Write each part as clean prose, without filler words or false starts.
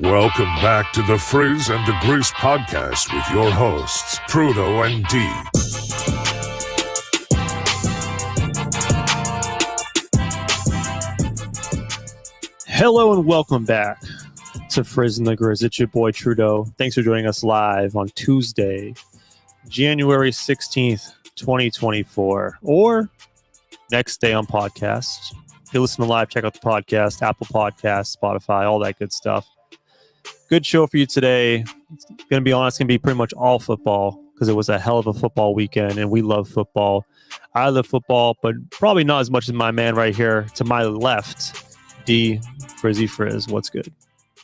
Welcome back to the Frizz and the Grease podcast with your hosts, Trudeau and D. Hello and welcome back to Frizz and the Grease. It's your boy Trudeau. Thanks for joining us live on Tuesday, January 16th, 2024, or next day on podcast. If you listen to live, check out the podcast, Apple Podcasts, Spotify, all that good stuff. Good show for you today. It's going to be honest, it's going to be pretty much all football because it was a hell of a football weekend and we love football. I love football, but probably not as much as my man right here to my left, D Frizzy Frizz. What's good?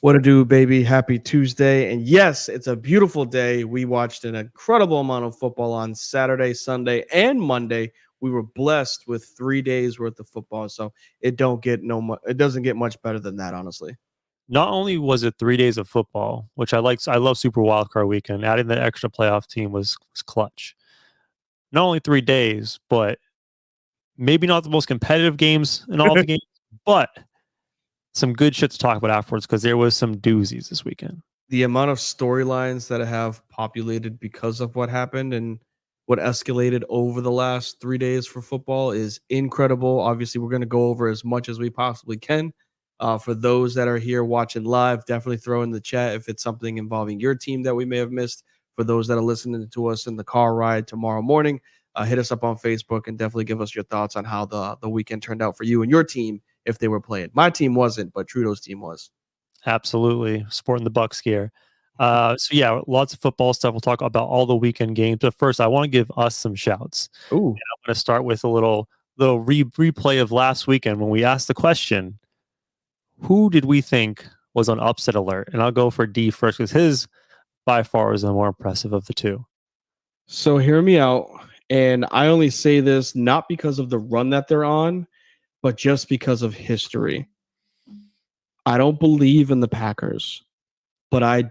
What to do, baby? Happy Tuesday. And yes, it's a beautiful day. We watched an incredible amount of football on Saturday, Sunday, and Monday. We were blessed with 3 days worth of football. So it doesn't get much better than that, honestly. Not only was it 3 days of football, which I like, I love Super Wildcard Weekend. Adding the extra playoff team was clutch. Not only 3 days, but maybe not the most competitive games in all the games, but some good shit to talk about afterwards because there was some doozies this weekend. The amount of storylines that have populated because of what happened and what escalated over the last 3 days for football is incredible. Obviously, we're going to go over as much as we possibly can. For those that are here watching live, definitely throw in the chat if it's something involving your team that we may have missed. For those that are listening to us in the car ride tomorrow morning, hit us up on Facebook and definitely give us your thoughts on how the weekend turned out for you and your team if they were playing. My team wasn't, but Trudeau's team was. Absolutely. Sporting the Bucks gear. So yeah, lots of football stuff. We'll talk about all the weekend games. But first, I want to give us some shouts. Ooh. And I'm going to start with a little replay of last weekend when we asked the question, who did we think was on upset alert? And I'll go for D first because his by far is the more impressive of the two. So hear me out. And I only say this not because of the run that they're on, but just because of history. I don't believe in the Packers, but I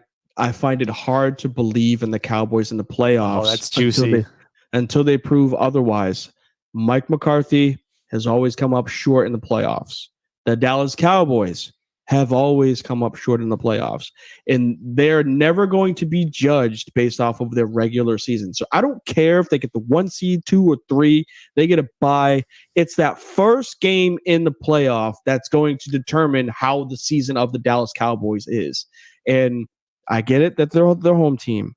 find it hard to believe in the Cowboys in the playoffs. Oh, that's juicy. Until they prove otherwise. Mike McCarthy has always come up short in the playoffs. The Dallas Cowboys have always come up short in the playoffs, and they're never going to be judged based off of their regular season. So I don't care if they get the 1 seed, 2 or 3, they get a bye. It's that first game in the playoff that's going to determine how the season of the Dallas Cowboys is. And I get it that they're their home team.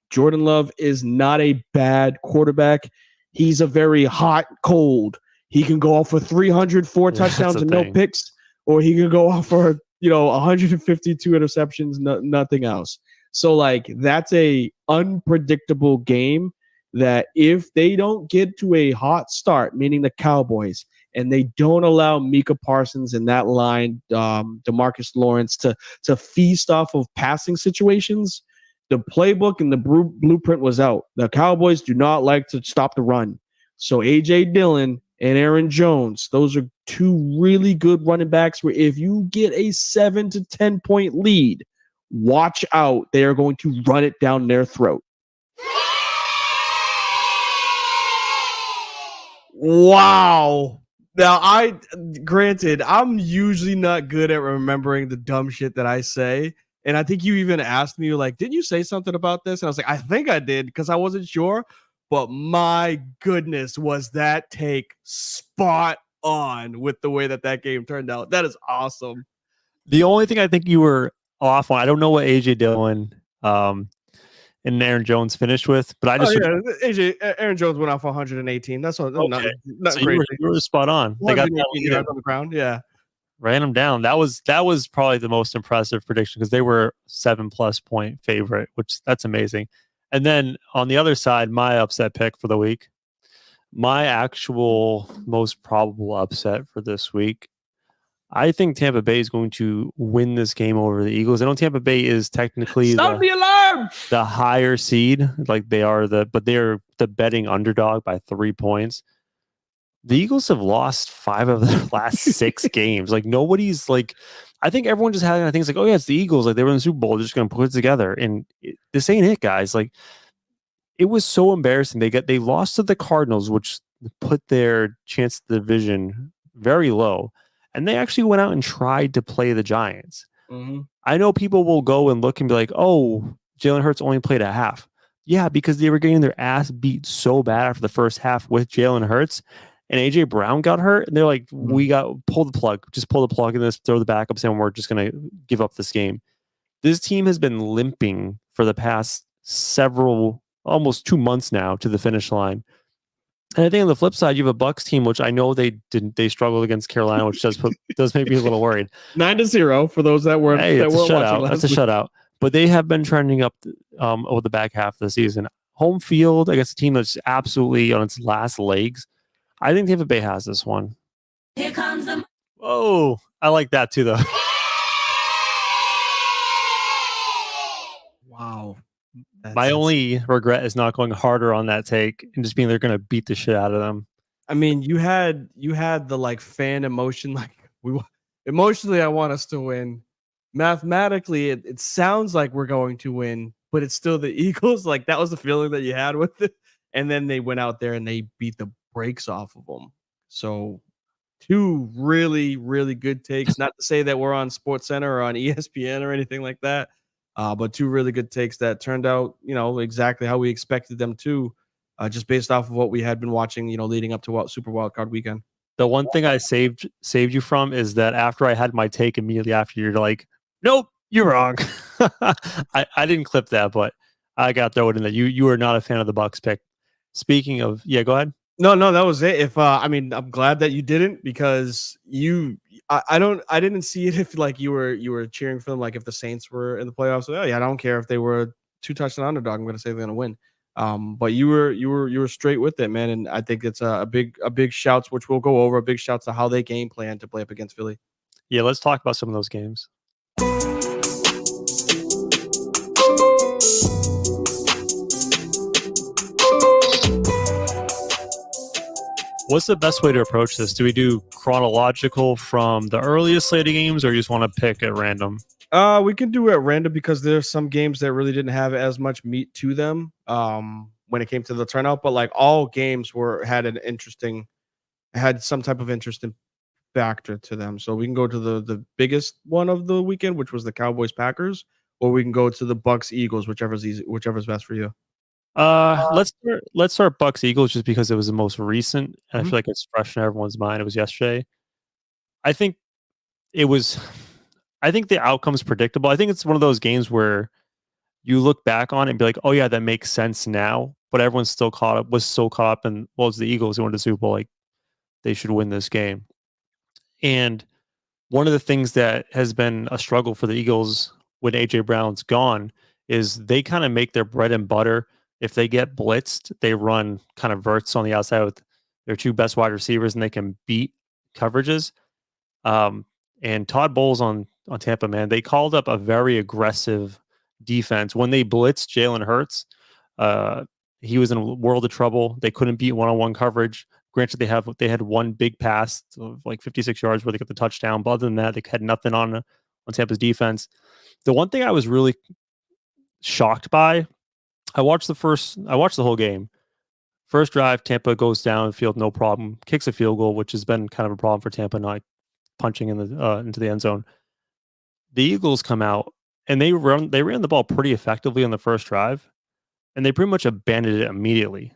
Jordan Love is not a bad quarterback. He's a very hot, cold. He can go off for 304 touchdowns and no picks, or he can go off for 152 interceptions, nothing else. So like that's a unpredictable game that if they don't get to a hot start, meaning the Cowboys, and they don't allow Micah Parsons in that line, DeMarcus Lawrence to feast off of passing situations, the playbook and the blueprint was out. The Cowboys do not like to stop the run. So A.J. Dillon and Aaron Jones, those are two really good running backs where if you get a 7 to 10 point lead, watch out. They are going to run it down their throat. Wow. Now, granted, I'm usually not good at remembering the dumb shit that I say. And I think you even asked me, like, did you say something about this? And I was like, I think I did because I wasn't sure. But my goodness, was that take spot on with the way that game turned out. That is awesome. The only thing I think you were off on, I don't know what A.J. Dillon and Aaron Jones finished with, but I just Aaron Jones went off 118. That's what. Okay. Not so crazy. you were spot on. They got that on the ground. Yeah, ran them down. That was probably the most impressive prediction because they were 7+ point favorite, which that's amazing. And then on the other side, my upset pick for the week, my actual most probable upset for this week, I think Tampa Bay is going to win this game over the Eagles. I know Tampa Bay is technically the higher seed, like they are but they're the betting underdog by 3 points. The Eagles have lost 5 of their last 6 games. Like nobody's like, I think everyone just had, I think it's like, oh yeah, it's the Eagles. Like they were in the Super Bowl. They're just going to put it together. And this ain't it, guys. Like it was so embarrassing. They lost to the Cardinals, which put their chance at the division very low. And they actually went out and tried to play the Giants. Mm-hmm. I know people will go and look and be like, oh, Jalen Hurts only played a half. Yeah, because they were getting their ass beat so bad after the first half with Jalen Hurts. And AJ Brown got hurt, and they're like, we got pull the plug, just pull the plug in this, throw the backups in, we're just gonna give up this game. This team has been limping for the past almost 2 months now to the finish line. And I think on the flip side, you have a Bucks team, which I know they struggled against Carolina, which does make me a little worried. 9-0 for those that weren't Hey, that it's a weren't watching shutout. last That's a week. shutout. But they have been trending up over the back half of the season. Home field against a team that's absolutely on its last legs. I think Tampa Bay has this one. Here comes the. Oh, I like that too, though. Wow. My only regret is not going harder on that take and just being they're going to beat the shit out of them. I mean, you had the like fan emotion, like emotionally, I want us to win. Mathematically, it sounds like we're going to win, but it's still the Eagles. Like that was the feeling that you had with it. And then they went out there and they beat the brakes off of them. So two really, really good takes. Not to say that we're on SportsCenter or on ESPN or anything like that, but two really good takes that turned out, exactly how we expected them to, just based off of what we had been watching, leading up to Super Wildcard Weekend. The one thing I saved you from is that after I had my take immediately after, you're like, nope, you're wrong. I didn't clip that, but I got to throw it in that you were not a fan of the Bucks pick. Speaking of, yeah, go ahead. No, that was it. If I'm glad that you didn't, because I didn't see it if like you were cheering for them, like if the Saints were in the playoffs. Oh yeah, I don't care if they were 2-touchdown underdog. I'm gonna say they're gonna win. But you were straight with it, man, and I think it's a big shouts, which we'll go over. A big shouts to how they game plan to play up against Philly. Yeah, let's talk about some of those games. What's the best way to approach this? Do we do chronological from the earliest slate of games, or you just want to pick at random? We can do it at random because there's some games that really didn't have as much meat to them when it came to the turnout, but like all games had some type of interesting factor to them. So we can go to the biggest one of the weekend, which was the Cowboys Packers, or we can go to the Bucks Eagles, whichever's best for you. Let's start Bucks Eagles just because it was the most recent, and I feel like it's fresh in everyone's mind. It was yesterday. I think the outcome's predictable. I think it's one of those games where you look back on it and be like, oh yeah, that makes sense now. But everyone's still was so caught up in, well, it's the Eagles who won the Super Bowl, like they should win this game. And one of the things that has been a struggle for the Eagles when AJ Brown's gone is they kind of make their bread and butter. If they get blitzed, they run kind of verts on the outside with their two best wide receivers, and they can beat coverages. And Todd Bowles on Tampa, man, they called up a very aggressive defense. When they blitzed Jalen Hurts, he was in a world of trouble. They couldn't beat one-on-one coverage. Granted, they had one big pass of like 56 yards where they got the touchdown, but other than that, they had nothing on Tampa's defense. The one thing I was really shocked by, I watched the whole game. First drive, Tampa goes downfield, no problem, kicks a field goal, which has been kind of a problem for Tampa, not punching in into the end zone. The Eagles come out and they ran the ball pretty effectively on the first drive, and they pretty much abandoned it immediately.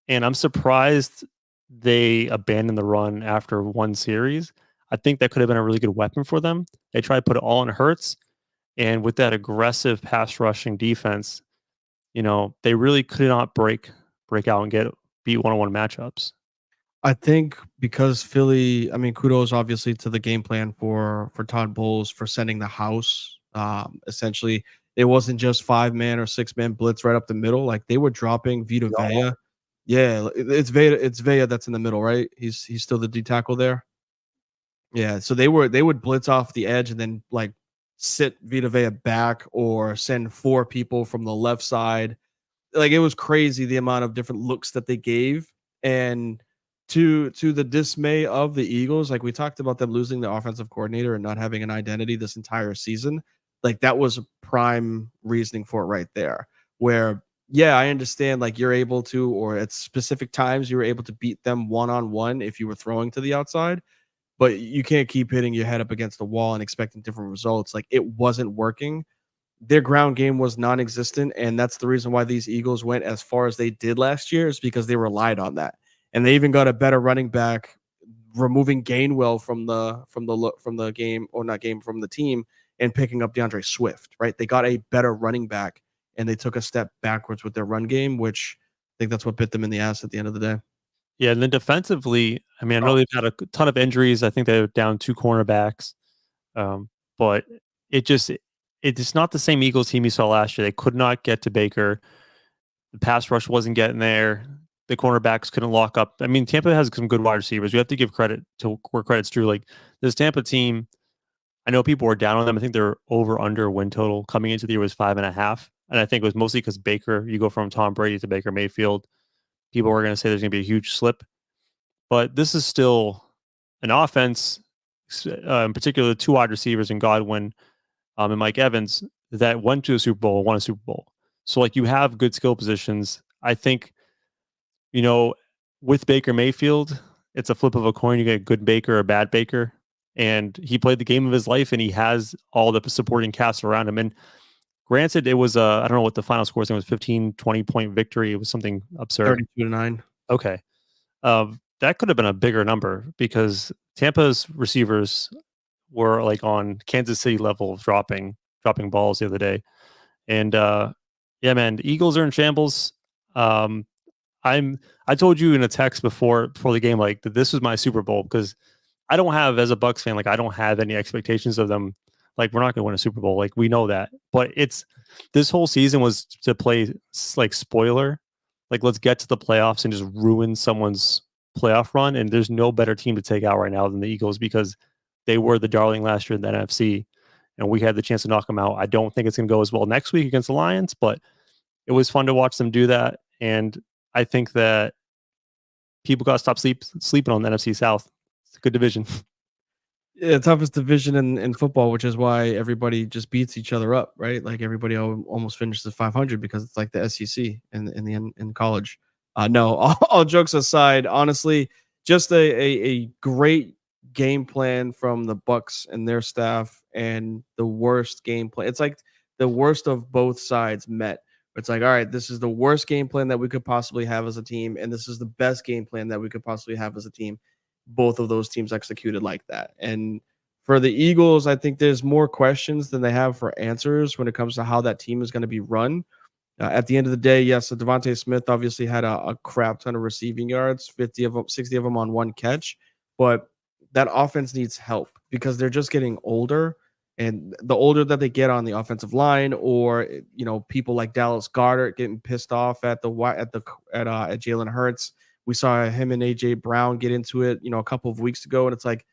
And I'm surprised they abandoned the run after one series. I think that could have been a really good weapon for them. They tried to put it all in Hurts, and with that aggressive pass rushing defense, they really could not break out and beat one-on-one matchups. I think because Philly, kudos obviously to the game plan for Todd Bowles for sending the house. Essentially, it wasn't just 5-man or 6-man blitz right up the middle. Like they were dropping Vita Vea. Yeah, it's Vea that's in the middle, right? He's still the D tackle there. Yeah, so they would blitz off the edge and then like sit Vita Vea back or send 4 people from the left side. Like it was crazy the amount of different looks that they gave, and to the dismay of the Eagles, like we talked about them losing the offensive coordinator and not having an identity this entire season. Like that was a prime reasoning for it right there. Where yeah, I understand like you're able to, or at specific times you were able to beat them one-on-one if you were throwing to the outside, but you can't keep hitting your head up against the wall and expecting different results. Like it wasn't working. Their ground game was non-existent, and that's the reason why these Eagles went as far as they did last year, is because they relied on that. And they even got a better running back, removing Gainwell from the game, or not game, from the team, and picking up DeAndre Swift, right? They got a better running back, and they took a step backwards with their run game, which I think that's what bit them in the ass at the end of the day. Yeah, and then defensively, I mean, I know they've had a ton of injuries. I think they're down 2 cornerbacks. But it's not the same Eagles team you saw last year. They could not get to Baker. The pass rush wasn't getting there. The cornerbacks couldn't lock up. I mean, Tampa has some good wide receivers. You have to give credit to where credit's due. Like this Tampa team, I know people were down on them. I think their over/under win total coming into the year was 5.5, and I think it was mostly because Baker. You go from Tom Brady to Baker Mayfield. People were going to say there's going to be a huge slip, but this is still an offense, in particular, 2 wide receivers in Godwin and Mike Evans that went to a Super Bowl, won a Super Bowl. So like you have good skill positions. I think, with Baker Mayfield, it's a flip of a coin. You get a good Baker or a bad Baker. And he played the game of his life and he has all the supporting cast around him. And granted, it was I don't know what the final score was. It was 15, 20-point victory. It was something absurd. 32-9. Okay. That could have been a bigger number because Tampa's receivers were like on Kansas City level of dropping balls the other day. And yeah, man, the Eagles are in shambles. I told you in a text before the game, like that this was my Super Bowl because I don't have, as a Bucs fan, like I don't have any expectations of them. Like we're not going to win a Super Bowl. Like we know that, but this whole season was to play like spoiler. Like let's get to the playoffs and just ruin someone's playoff run. And there's no better team to take out right now than the Eagles because they were the darling last year in the NFC, and we had the chance to knock them out. I don't think it's going to go as well next week against the Lions, but it was fun to watch them do that. And I think that people got to stop sleeping on the NFC South. It's a good division. Yeah, toughest division in football, which is why everybody just beats each other up, right? Like everybody almost finishes 500 because it's like the SEC in college. No, all jokes aside, honestly, just a great game plan from the Bucs and their staff, and the worst game plan. It's like the worst of both sides met. It's like, all right, this is the worst game plan that we could possibly have as a team, and this is the best game plan that we could possibly have as a team. Both of those teams executed like that. And for the Eagles, I think there's more questions than they have for answers when it comes to how that team is going to be run. At the end of the day, yes, so Devontae Smith obviously had a crap ton of receiving yards, 50 of them, 60 of them on one catch, but that offense needs help because they're just getting older. And the older that they get on the offensive line, or people like Dallas Goedert getting pissed off at Jalen Hurts. We saw him and AJ Brown get into it, a couple of weeks ago, and it's like,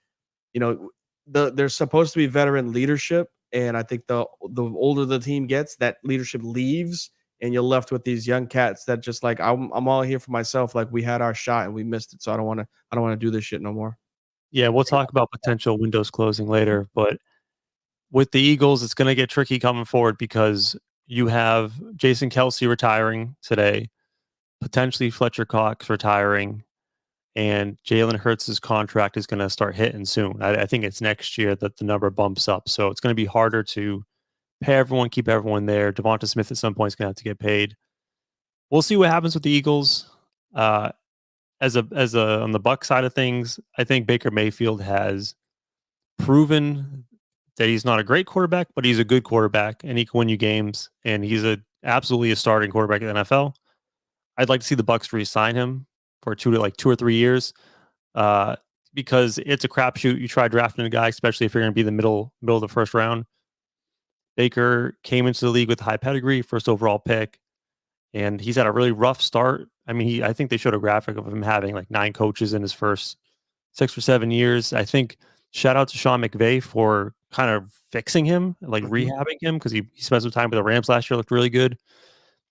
there's supposed to be veteran leadership, and I think the older the team gets, that leadership leaves, and you're left with these young cats that just like, I'm all here for myself. Like we had our shot and we missed it, so I don't want to do this shit no more. Yeah, we'll talk about potential windows closing later, but with the Eagles, it's going to get tricky coming forward because you have Jason Kelce retiring today, potentially Fletcher Cox retiring, and Jalen Hurts' contract is going to start hitting soon. I think it's next year that the number bumps up. So it's going to be harder to pay everyone, keep everyone there. Devonta Smith at some point is going to have to get paid. We'll see what happens with the Eagles. As on the Bucs side of things, I think Baker Mayfield has proven that he's not a great quarterback, but he's a good quarterback and he can win you games. And he's absolutely a starting quarterback in the NFL. I'd like to see the Bucs re-sign him for 2 or 3 years, because it's a crapshoot. You try drafting a guy, especially if you're going to be the middle of the first round. Baker came into the league with high pedigree, first overall pick, and he's had a really rough start. I mean, I think they showed a graphic of him having like 9 coaches in his first 6 or 7 years. I think shout out to Sean McVay for kind of fixing him, like rehabbing him, because he spent some time with the Rams last year, looked really good.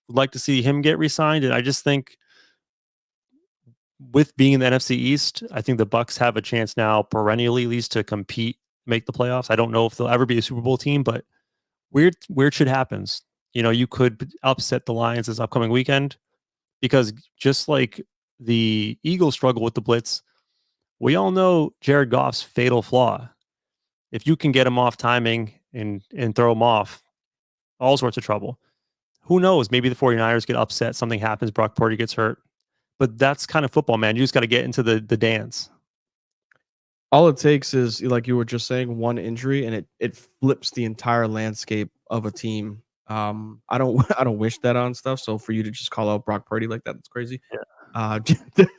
Would like to see him get re-signed, and I just think with being in the NFC East, I think the Bucs have a chance now perennially at least to compete, make the playoffs. I don't know if they'll ever be a Super Bowl team, but weird shit happens. You could upset the Lions this upcoming weekend because just like the Eagles struggle with the blitz, we all know Jared Goff's fatal flaw. If you can get him off timing and throw him off, all sorts of trouble. Who knows? Maybe the 49ers get upset. Something happens. Brock Purdy gets hurt. But that's kind of football, man. You just got to get into the dance. All it takes is, like you were just saying, one injury, and it flips the entire landscape of a team. I don't wish that on stuff. So for you to just call out Brock Purdy like that, that's crazy. Yeah.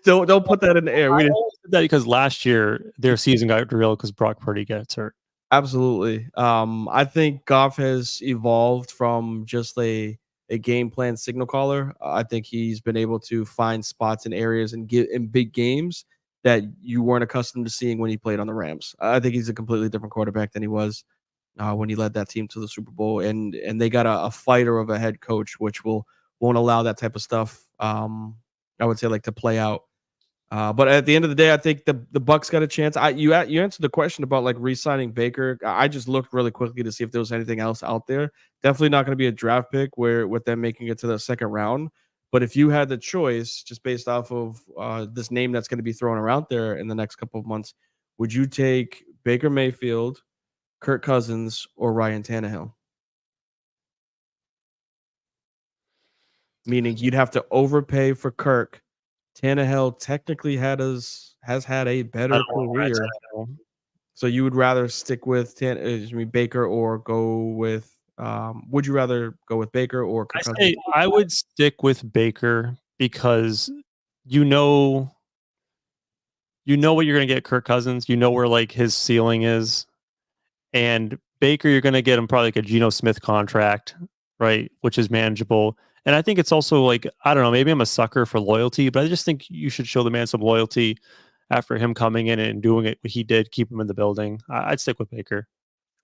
Don't put that in the air. I only said that because last year their season got derailed because Brock Purdy gets hurt. Absolutely. I think Goff has evolved from just a game plan signal caller. I think he's been able to find spots in areas and get in big games that you weren't accustomed to seeing when he played on the Rams. I think he's a completely different quarterback than he was when he led that team to the Super Bowl. And they got a fighter of a head coach, which won't allow that type of stuff. I would say like to play out. But at the end of the day, I think the Bucks got a chance. You answered the question about like re-signing Baker. I just looked really quickly to see if there was anything else out there. Definitely not going to be a draft pick with them making it to the second round. But if you had the choice, just based off of this name that's going to be thrown around there in the next couple of months, would you take Baker Mayfield, Kirk Cousins, or Ryan Tannehill? Meaning you'd have to overpay for Kirk. Tannehill technically has had a better career. So you would rather stick with Baker or go with would you rather go with Baker or Kirk Cousins? I would stick with Baker because you know what you're going to get Kirk Cousins. You know where like his ceiling is. And Baker, you're going to get him probably like a Geno Smith contract, right? Which is manageable. And I think it's also like, I don't know, maybe I'm a sucker for loyalty, but I just think you should show the man some loyalty after him coming in and doing it what he did, keep him in the building. I'd stick with Baker.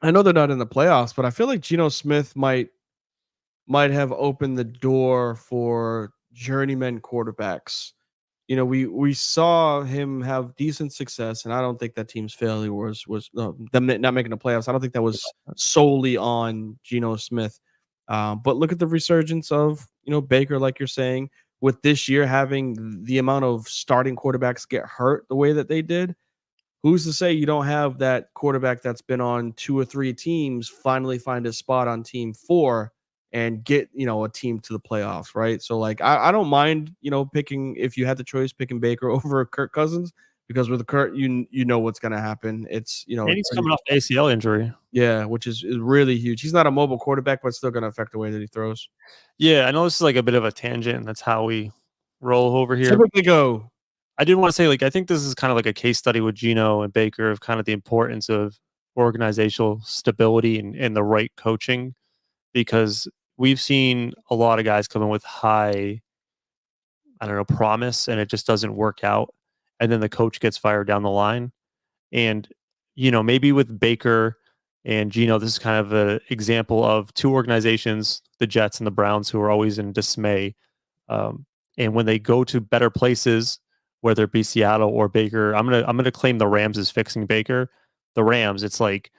I know they're not in the playoffs, but I feel like Geno Smith might have opened the door for journeyman quarterbacks. You know, we saw him have decent success, and I don't think that team's failure was them not making the playoffs. I don't think that was solely on Geno Smith. But look at the resurgence of Baker, like you're saying, with this year having the amount of starting quarterbacks get hurt the way that they did. Who's to say you don't have that quarterback that's been on 2 or 3 teams finally find his spot on team 4 and get a team to the playoffs, right? So like I don't mind picking, if you had the choice, picking Baker over Kirk Cousins, because with Kirk you know what's going to happen. It's and he's coming off ACL injury. Yeah, which is really huge. He's not a mobile quarterback, but still going to affect the way that he throws. Yeah, I know this is like a bit of a tangent, and that's how we roll over here. Typically go. I did want to say, like, I think this is kind of like a case study with Geno and Baker of kind of the importance of organizational stability and the right coaching, because we've seen a lot of guys come in with high, I don't know, promise, and it just doesn't work out. And then the coach gets fired down the line. And, maybe with Baker and Geno, this is kind of an example of 2 organizations, the Jets and the Browns, who are always in dismay. And when they go to better places, whether it be Seattle or Baker, I'm gonna claim the Rams is fixing Baker. The Rams, it's like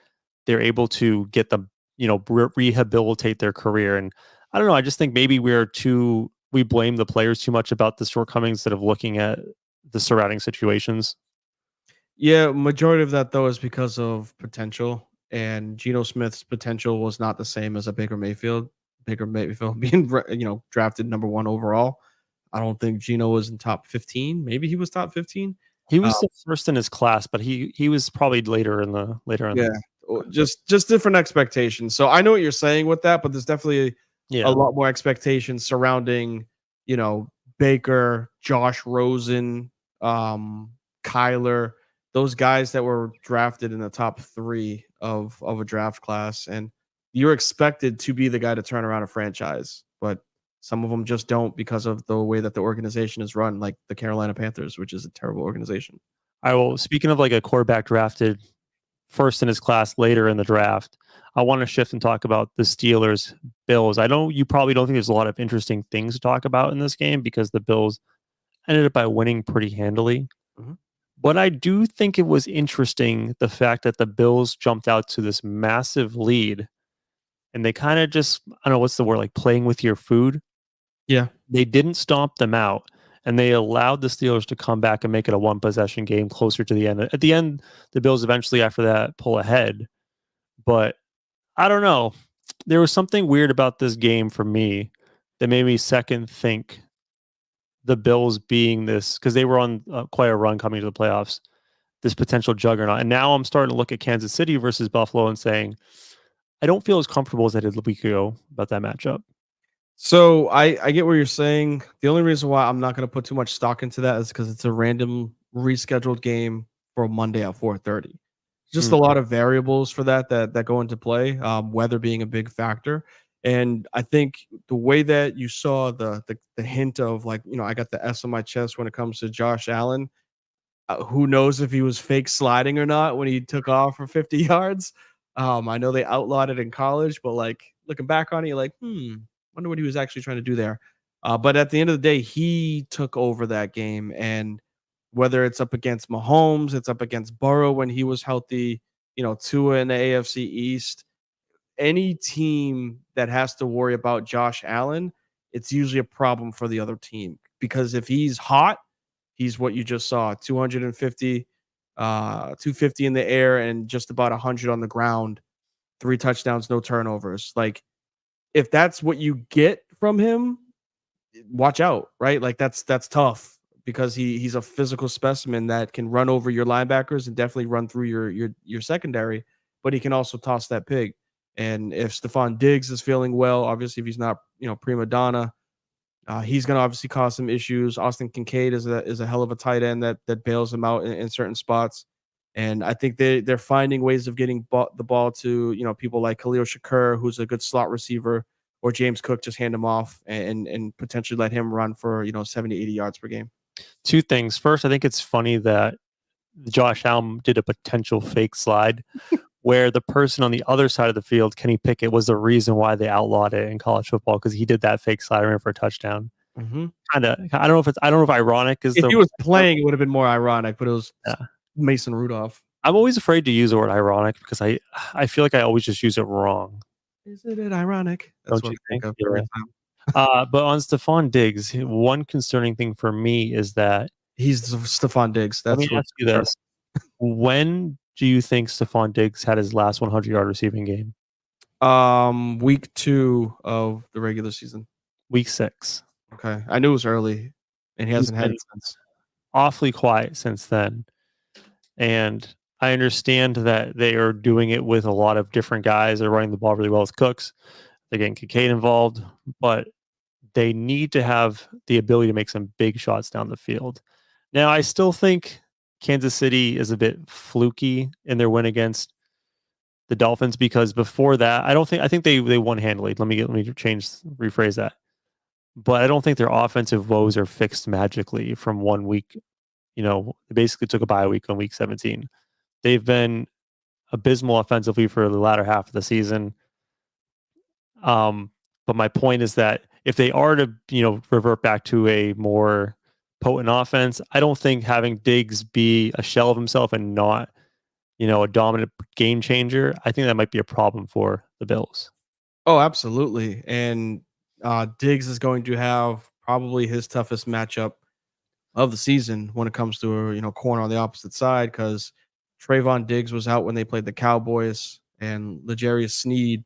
they're able to get them, rehabilitate their career. And I don't know, I just think maybe we blame the players too much about the shortcomings instead of looking at the surrounding situations. Yeah, majority of that though is because of potential, and Geno Smith's potential was not the same as a Baker Mayfield. Baker Mayfield being drafted number 1 overall. I don't think Geno was in top 15. Maybe he was top 15. He was the first in his class, but he was probably later in the. Just different expectations. So I know what you're saying with that, but there's definitely a lot more expectations surrounding, Baker, Josh Rosen, Kyler, those guys that were drafted in the top 3 of a draft class, and you're expected to be the guy to turn around a franchise, but some of them just don't because of the way that the organization is run, like the Carolina Panthers, which is a terrible organization. Speaking of like a quarterback drafted first in his class later in the draft, I want to shift and talk about the Steelers Bills. I know you probably don't think there's a lot of interesting things to talk about in this game because the Bills ended up by winning pretty handily. Mm-hmm. But I do think it was interesting the fact that the Bills jumped out to this massive lead and they kind of just, I don't know what's the word, like playing with your food. Yeah. They didn't stomp them out, and they allowed the Steelers to come back and make it a 1-possession game closer to the end. At the end, the Bills eventually, after that, pull ahead. But I don't know. There was something weird about this game for me that made me second think the Bills being this, because they were on quite a run coming to the playoffs, this potential juggernaut. And now I'm starting to look at Kansas City versus Buffalo and saying, I don't feel as comfortable as I did a week ago about that matchup. So I get what you're saying. The only reason why I'm not going to put too much stock into that is because it's a random rescheduled game for Monday at 4:30. Just a Mm. lot of variables for that go into play. Weather being a big factor, and I think the way that you saw the hint of, like, I got the S on my chest when it comes to Josh Allen. Who knows if he was fake sliding or not when he took off for 50 yards? I know they outlawed it in college, but, like, looking back on it, you're like, wonder what he was actually trying to do there. But at the end of the day, he took over that game, and whether it's up against Mahomes, it's up against Burrow when he was healthy, Tua in the AFC East. Any team that has to worry about Josh Allen, it's usually a problem for the other team, because if he's hot, he's what you just saw, 250 in the air and just about 100 on the ground, 3 touchdowns, no turnovers. Like, if that's what you get from him, watch out, right? Like, that's tough, because he's a physical specimen that can run over your linebackers and definitely run through your secondary, but he can also toss that pig. And if Stephon Diggs is feeling well, obviously if he's not, prima donna, he's going to obviously cause some issues. Austin Kincaid is a hell of a tight end that bails him out in certain spots. And I think they're finding ways of getting the ball to, people like Khalil Shakur, who's a good slot receiver, or James Cook, just hand him off and potentially let him run for 70, 80 yards per game. Two things. First, I think it's funny that Josh Allen did a potential fake slide where the person on the other side of the field, Kenny Pickett, was the reason why they outlawed it in college football, because he did that fake slide ran for a touchdown. Mm-hmm. I don't know if ironic is If the he was playing, it would have been more ironic, but it was Yeah. Mason Rudolph. I'm always afraid to use the word ironic because I feel like I always just use it wrong. Isn't it ironic? That's Don't what you I think think? of every Yeah. time. But on Stephon Diggs, one concerning thing for me is that He's Stephon Diggs. let That's me ask you this: when do you think Stephon Diggs had his last 100-yard receiving game? Week 2 of the regular season. Week 6. Okay, I knew it was early, and he He's hasn't had been it since. awfully quiet since then, and I understand that they are doing it with a lot of different guys. They're running the ball really well with Cooks. They're getting Kincaid involved, but they need to have the ability to make some big shots down the field. Now, I still think Kansas City is a bit fluky in their win against the Dolphins, because before that, I think they won handily. Let me rephrase that. But I don't think their offensive woes are fixed magically from 1 week. They basically took a bye week on week 17. They've been abysmal offensively for the latter half of the season. But my point is that if they are to, revert back to a more potent offense, I don't think having Diggs be a shell of himself and not, a dominant game changer, I think that might be a problem for the Bills. Oh, absolutely. And Diggs is going to have probably his toughest matchup of the season when it comes to a corner on the opposite side, because Trayvon Diggs was out when they played the Cowboys, and L'Jarius Sneed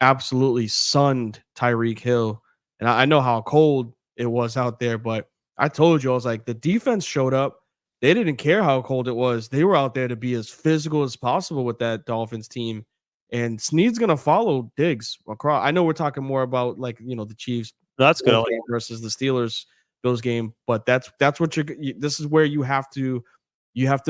absolutely sunned Tyreek Hill. And I know how cold it was out there, but I told you, I was like, the defense showed up. They didn't care how cold it was. They were out there to be as physical as possible with that Dolphins team. And Sneed's gonna follow Diggs across. I know we're talking more about, like, the Chiefs That's good. game versus the Steelers Bills game, but that's what this is where you have to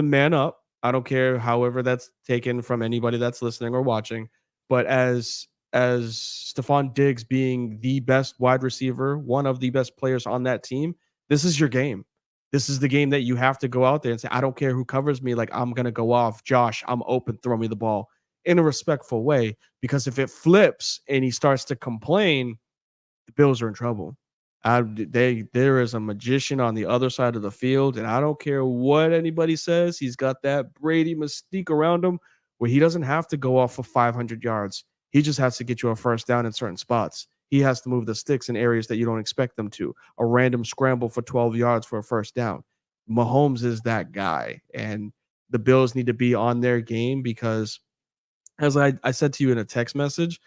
man up. I don't care however that's taken from anybody that's listening or watching, but as Stephon Diggs being the best wide receiver, one of the best players on that team, this is your game. This is the game that you have to go out there and say, I don't care who covers me. Like, I'm going to go off. Josh, I'm open. Throw me the ball in a respectful way, because if it flips and he starts to complain, the Bills are in trouble. There is a magician on the other side of the field, and I don't care what anybody says. He's got that Brady mystique around him where he doesn't have to go off for 500 yards. He just has to get you a first down in certain spots. He has to move the sticks in areas that you don't expect them to. A random scramble for 12 yards for a first down. Mahomes is that guy, and the Bills need to be on their game, because, as I said to you in a text message,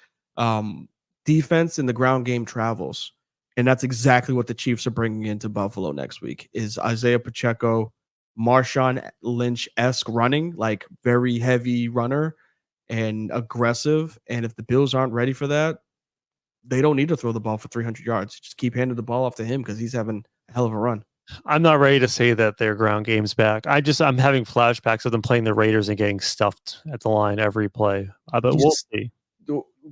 defense in the ground game travels. And that's exactly what the Chiefs are bringing into Buffalo next week, is Isaiah Pacheco, Marshawn Lynch-esque running, like very heavy runner and aggressive. And if the Bills aren't ready for that, they don't need to throw the ball for 300 yards. Just keep handing the ball off to him because he's having a hell of a run. I'm not ready to say that their ground game's back. I'm having flashbacks of them playing the Raiders and getting stuffed at the line every play. But we'll see.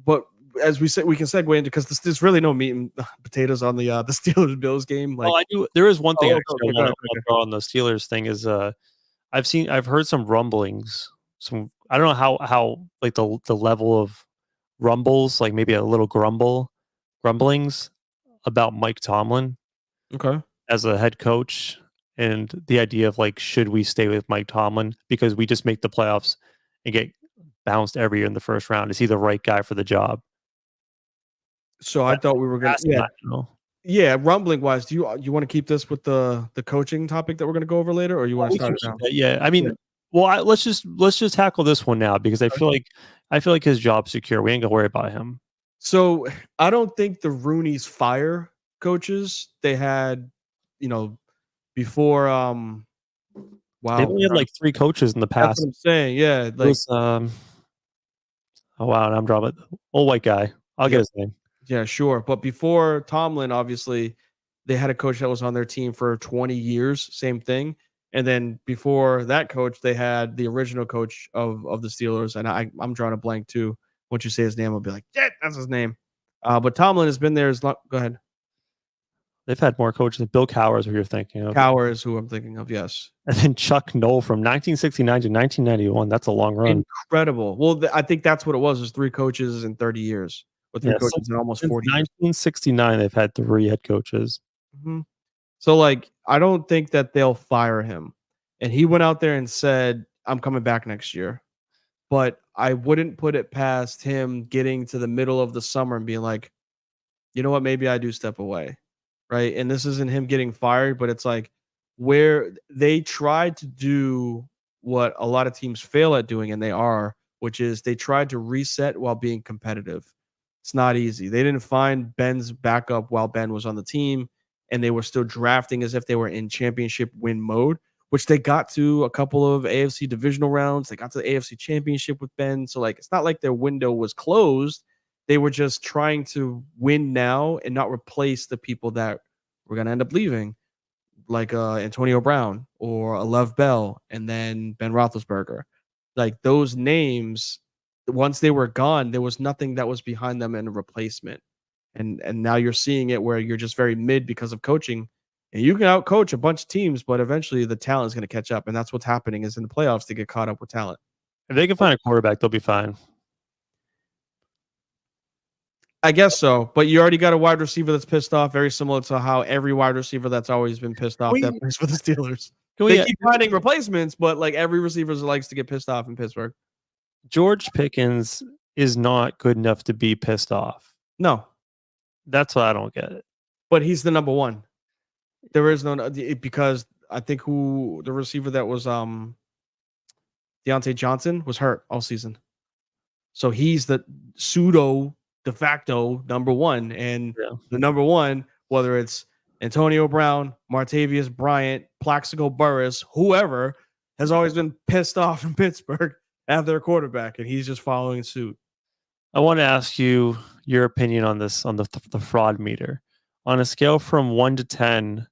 But as we said, we can segue into because there's really no meat and potatoes on the Steelers Bills game. Like, I do. There is one thing Oh, actually okay, I want okay. to throw on the Steelers thing is I've heard some rumblings. I don't know how like the level of rumbles, like maybe a little grumblings about Mike Tomlin okay. as a head coach, and the idea of like, should we stay with Mike Tomlin because we just make the playoffs and get bounced every year in the first round? Is he the right guy for the job? So I thought we were gonna rumbling wise. Do you want to keep this with the coaching topic that we're gonna go over later, or you want to start it now? Yeah, I mean, well, let's just tackle this one now because I feel like his job's secure. We ain't gonna worry about him. So I don't think the Rooneys fire coaches. They had, before wow. They've only had like 3 coaches in the That's past. what I'm saying. Yeah. It was, oh wow, and I'm dropping old white guy. I'll get his name. Yeah, sure. But before Tomlin, obviously, they had a coach that was on their team for 20 years, same thing. And then before that coach, they had the original coach of the Steelers. And I'm drawing a blank too. Once you say his name, I'll be like, yeah, that's his name. But Tomlin has been there as long. Go ahead. They've had more coaches. Bill Cowher is what you're thinking of. Cowher is who I'm thinking of, yes. And then Chuck Noll from 1969 to 1991. That's a long run. Incredible. Well, I think that's what it was 3 coaches in 30 years. With 3 coaches in almost 40 years. 1969, they've had 3 head coaches. Mm-hmm. So, like, I don't think that they'll fire him. And he went out there and said, I'm coming back next year. But I wouldn't put it past him getting to the middle of the summer and being like, you know what, maybe I do step away. Right. And this isn't him getting fired, but it's like where they tried to do what a lot of teams fail at doing, and they are, which is they tried to reset while being competitive. It's not easy. They didn't find Ben's backup while Ben was on the team, and they were still drafting as if they were in championship win mode, which they got to a couple of AFC divisional rounds. They got to the AFC championship with Ben. So, like, it's not like their window was closed. They were just trying to win now and not replace the people that were going to end up leaving, like Antonio Brown or Lev Bell and then Ben Roethlisberger. Like, those names, once they were gone, there was nothing that was behind them in a replacement. And now you're seeing it where you're just very mid because of coaching. And you can outcoach a bunch of teams, but eventually the talent is going to catch up. And that's what's happening is in the playoffs, they get caught up with talent. If they can find a quarterback, they'll be fine. I guess so, but you already got a wide receiver that's pissed off, very similar to how every wide receiver that's always been pissed off that plays for the Steelers. They keep finding replacements, but like every receiver likes to get pissed off in Pittsburgh. George Pickens is not good enough to be pissed off. No. That's why I don't get it. But he's the number one. There is no, because I think who the receiver that was Deontay Johnson was hurt all season. So he's the pseudo de facto number one. And the number one, whether it's Antonio Brown, Martavius Bryant, Plaxico Burress, whoever, has always been pissed off in Pittsburgh at their quarterback, and he's just following suit. I want to ask you your opinion on this, on the fraud meter. On a scale from 1 to 10,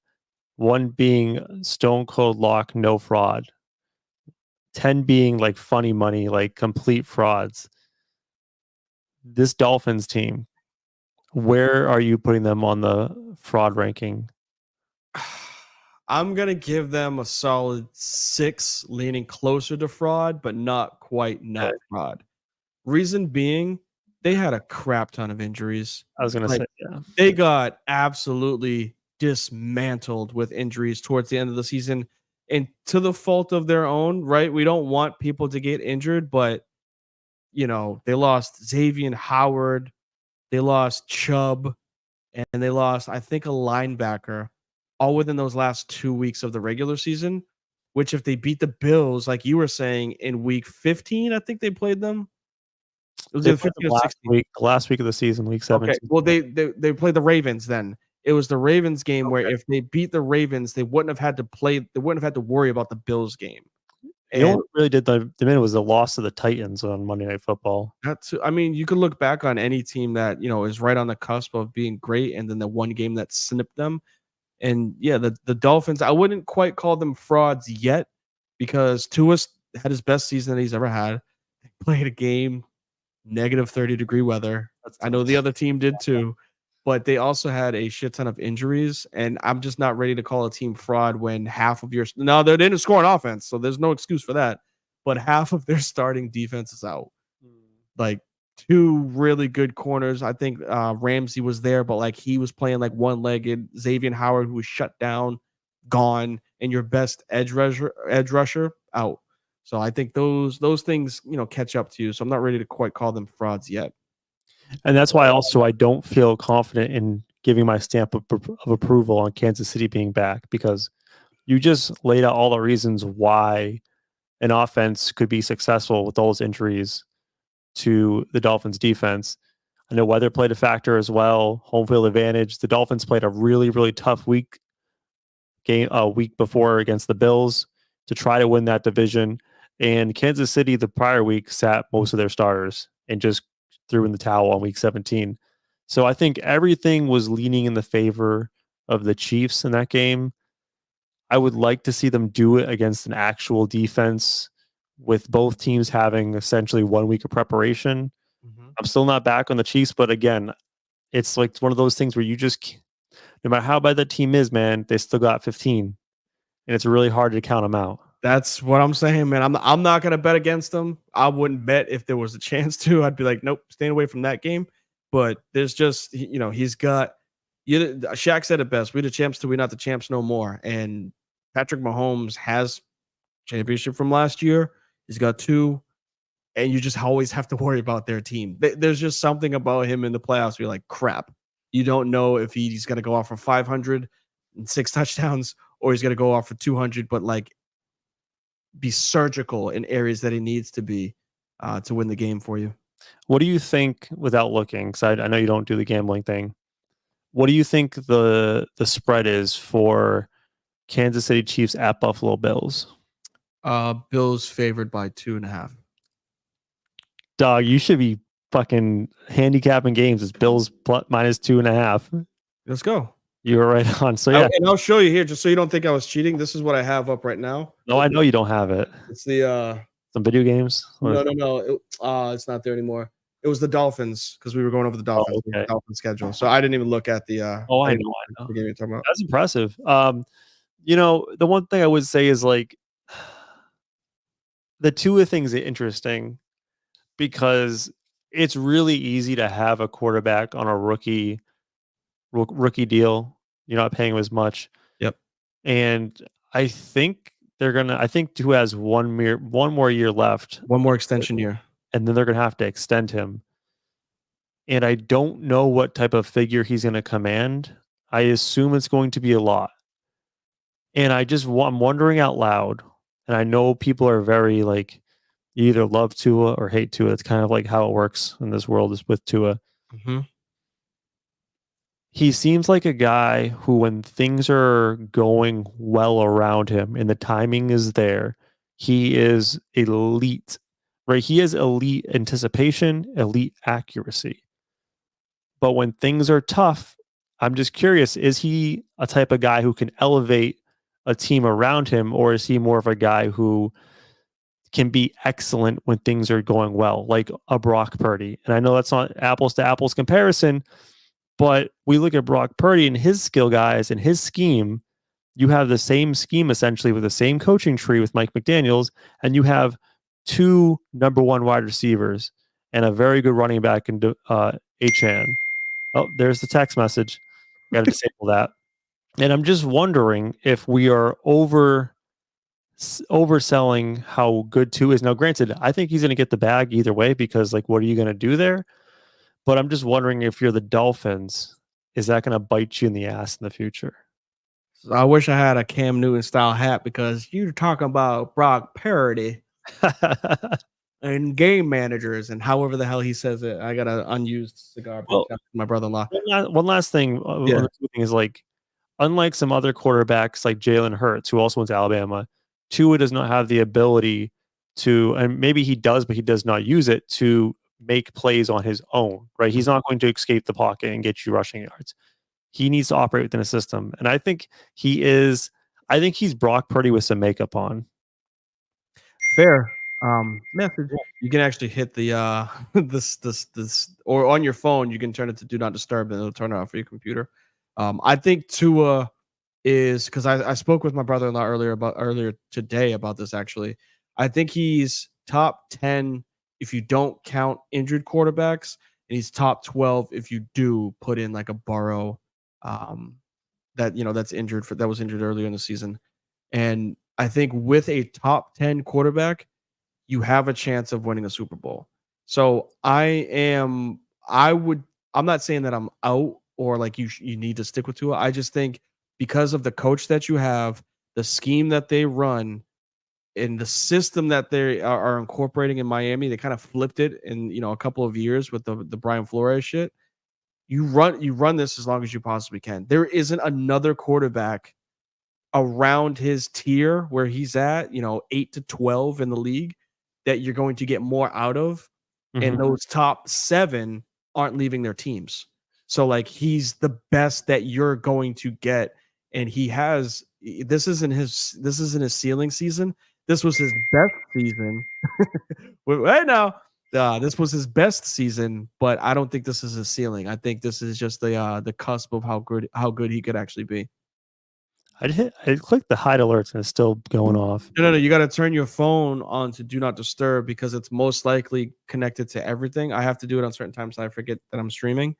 1 being stone cold lock, no fraud, 10 being like funny money, like complete frauds. This Dolphins team, where are you putting them on the fraud ranking? I'm going to give them a solid 6, leaning closer to fraud, but not quite fraud. Reason being, they had a crap ton of injuries. I was going to say, yeah. They got absolutely dismantled with injuries towards the end of the season, and to the fault of their own, right? We don't want people to get injured, but they lost Xavier Howard, they lost Chubb, and they lost, I think, a linebacker, all within those last 2 weeks of the regular season, which if they beat the Bills, like you were saying, in week 15, I think they played them. It was the last week of the season, week 17. Okay. Well, they played the Ravens then. It was the Ravens game where if they beat the Ravens, they wouldn't have had to worry about the Bills game. You know And what really did the minute was the loss to the Titans on Monday Night Football. I mean, you could look back on any team that, is right on the cusp of being great, and then the one game that snipped them. And yeah, the Dolphins, I wouldn't quite call them frauds yet because Tua had his best season that he's ever had. They played a game, negative 30-degree weather. I know the other team did too, but they also had a shit ton of injuries. And I'm just not ready to call a team fraud when half of your no, they didn't score an offense, so there's no excuse for that. But half of their starting defense is out. Like two really good corners. I think Ramsey was there, but like he was playing like one-legged. Xavier Howard, who was shut down, gone, and your best edge rusher out. So I think those things, catch up to you. So I'm not ready to quite call them frauds yet. And that's why also I don't feel confident in giving my stamp of approval on Kansas City being back, because you just laid out all the reasons why an offense could be successful with those injuries to the Dolphins defense. I know weather played a factor as well. Home field advantage. The Dolphins played a really, really tough week before against the Bills to try to win that division. And Kansas City the prior week sat most of their starters and just threw in the towel on week 17. So I think everything was leaning in the favor of the Chiefs in that game. I would like to see them do it against an actual defense with both teams having essentially 1 week of preparation. I'm still not back on the Chiefs, but again, it's like one of those things where you just, no matter how bad that team is, man, they still got 15, and it's really hard to count them out. That's what I'm saying, man. I'm not gonna bet against them. I wouldn't bet if there was a chance to. I'd be like, nope, staying away from that game. But there's just, he's got. Shaq said it best: "We the champs till we not the champs no more." And Patrick Mahomes has championship from last year. He's got 2, and you just always have to worry about their team. There's just something about him in the playoffs. You're like, crap. You don't know if he's gonna go off for 500 and 6 touchdowns, or he's gonna go off for 200, but like, be surgical in areas that he needs to be to win the game for you. What do you think, without looking, because I know you don't do the gambling thing, what do you think the spread is for Kansas City Chiefs at Buffalo Bills? Bills favored by 2.5. Dog, you should be fucking handicapping games. It's Bills minus 2.5. Let's go. You were right on. So yeah, and I'll show you here just so you don't think I was cheating. This is what I have up right now. no, I know you don't have it. It's the Some video games. no. It's not there anymore. It was the Dolphins because we were going over the Dolphins, okay. Dolphins schedule. So I didn't even look at the. I know. The game you're talking about. That's impressive. The one thing I would say is like the Tua things are interesting because it's really easy to have a quarterback on a rookie deal. You're not paying him as much. Yep. And I think Tua has one more year left. One more extension year. And then they're going to have to extend him. And I don't know what type of figure he's going to command. I assume it's going to be a lot. And I'm wondering out loud, and I know people are very like, you either love Tua or hate Tua. It's kind of like how it works in this world is with Tua. Mm-hmm. He seems like a guy who, when things are going well around him and the timing is there, he is elite, right? He has elite anticipation, elite accuracy. But when things are tough, I'm just curious, is he a type of guy who can elevate a team around him, or is he more of a guy who can be excellent when things are going well, like a Brock Purdy? And I know that's not apples to apples comparison, but we look at Brock Purdy and his skill guys and his scheme. You have the same scheme essentially with the same coaching tree with Mike McDaniels, and you have 2 number 1 wide receivers and a very good running back in Achane. Oh, there's the text message. Got to disable that. And I'm just wondering if we are overselling how good Tua is. Now, granted, I think he's going to get the bag either way because, like, what are you going to do there? But I'm just wondering if you're the Dolphins, is that going to bite you in the ass in the future? So I wish I had a Cam Newton style hat because you're talking about Brock Purdy and game managers and however the hell he says it. I got an unused cigar. Well, my brother-in-law. One last thing. Yeah. Is like, unlike some other quarterbacks like Jalen Hurts, who also went to Alabama, Tua does not have the ability to, and maybe he does, but he does not use it to make plays on his own, right? He's not going to escape the pocket and get you rushing yards. He needs to operate within a system. And I think he's Brock Purdy with some makeup on. Fair. Message. You can actually hit the this or on your phone, you can turn it to do not disturb and it'll turn it off for your computer. I think Tua is, because I spoke with my brother-in-law earlier today about this actually. I think he's top 10 if you don't count injured quarterbacks, and he's top 12 if you do put in like a Burrow that's injured that was injured earlier in the season. And I think with a top 10 quarterback, you have a chance of winning a Super Bowl. So I'm not saying that I'm out or like you need to stick with Tua. I just think because of the coach that you have, the scheme that they run, and the system that they are incorporating in Miami, they kind of flipped it in a couple of years with the Brian Flores shit. You run this as long as you possibly can. There isn't another quarterback around his tier where he's at, 8 to 12 in the league, that you're going to get more out of. And those top 7 aren't leaving their teams. So like he's the best that you're going to get. And this isn't his ceiling season. This was his best season. Right now, this was his best season, but I don't think this is his ceiling. I think this is just the cusp of how good he could actually be. I clicked the hide alerts and it's still going off. No. You got to turn your phone on to do not disturb because it's most likely connected to everything. I have to do it on certain times, so I forget that I'm streaming.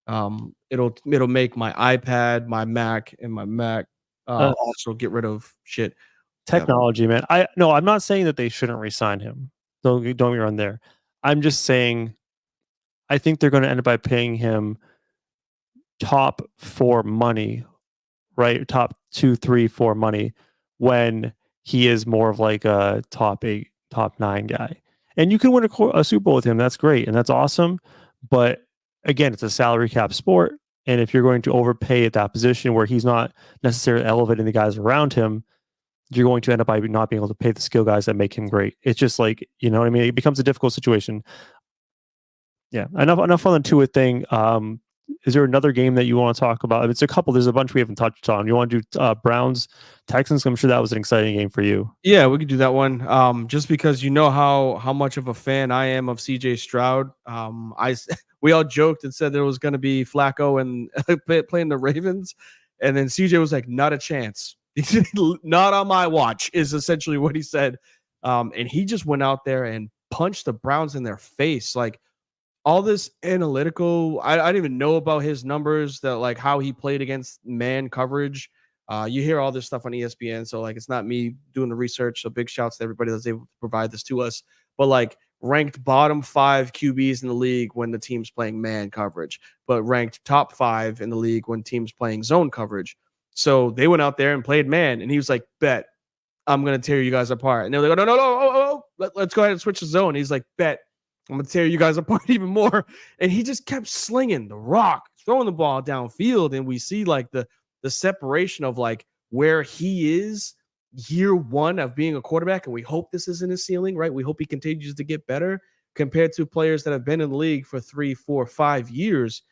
It'll make my iPad, my Mac, and my Mac also get rid of shit. Technology, man. I'm not saying that they shouldn't re-sign him. Don't get me wrong there. I'm just saying I think they're going to end up by paying him top 4 money, right? Top 2, 3, 4 money when he is more of like a top 8, top 9 guy. And you can win a Super Bowl with him. That's great. And that's awesome. But again, it's a salary cap sport. And if you're going to overpay at that position where he's not necessarily elevating the guys around him, you're going to end up by not being able to pay the skill guys that make him great. It's just like, you know what I mean? It becomes a difficult situation. Yeah. Enough on the Tua thing. Is there another game that you want to talk about? It's a couple. There's a bunch we haven't touched on. You want to do Browns, Texans? I'm sure that was an exciting game for you. Yeah, we could do that one. Just because you know how much of a fan I am of CJ Stroud. We all joked and said there was going to be Flacco and playing the Ravens, and then CJ was like, "Not a chance. Not on my watch," is essentially what he said. And he just went out there and punched the Browns in their face. Like all this analytical, I didn't even know about his numbers, that like how he played against man coverage. You hear all this stuff on ESPN, so like it's not me doing the research. So big shouts to everybody that's able to provide this to us. But like ranked bottom 5 QBs in the league when the team's playing man coverage, but ranked top 5 in the league when teams playing zone coverage. So they went out there and played man, and he was like, "Bet, I'm gonna tear you guys apart." And they're like, "No, let's go ahead and switch the zone." He's like, "Bet, I'm gonna tear you guys apart even more." And he just kept slinging the rock, throwing the ball downfield, and we see like the separation of like where he is year one of being a quarterback, and we hope this isn't his ceiling, right? We hope he continues to get better compared to players that have been in the league for 3, 4, 5 years.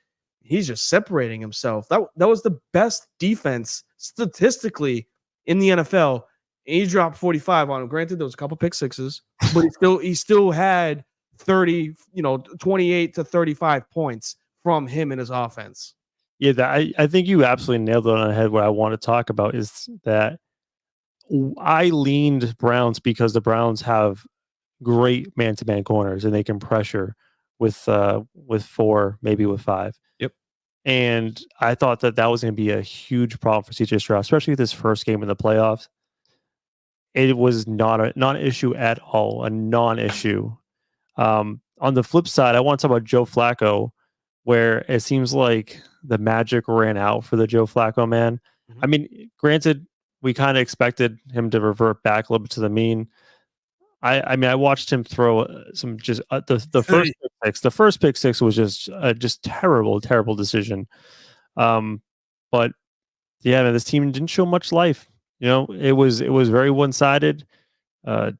He's just separating himself. That was the best defense statistically in the NFL. And he dropped 45 on him. Granted, there was a couple pick sixes, but he still had 28 to 35 points from him in his offense. Yeah, I think you absolutely nailed it on the head. What I want to talk about is that I leaned Browns because the Browns have great man-to-man corners and they can pressure with 4, maybe with 5. Yep. And I thought that was going to be a huge problem for CJ Stroud, especially with this first game in the playoffs. It was not an issue at all, a non-issue. On the flip side, I want to talk about Joe Flacco, where it seems like the magic ran out for the Joe Flacco man. Mm-hmm. I mean, granted, we kind of expected him to revert back a little bit to the mean. I watched him throw some just the first pick six. The first pick six was just terrible decision. But yeah, man, this team didn't show much life. It was very one sided.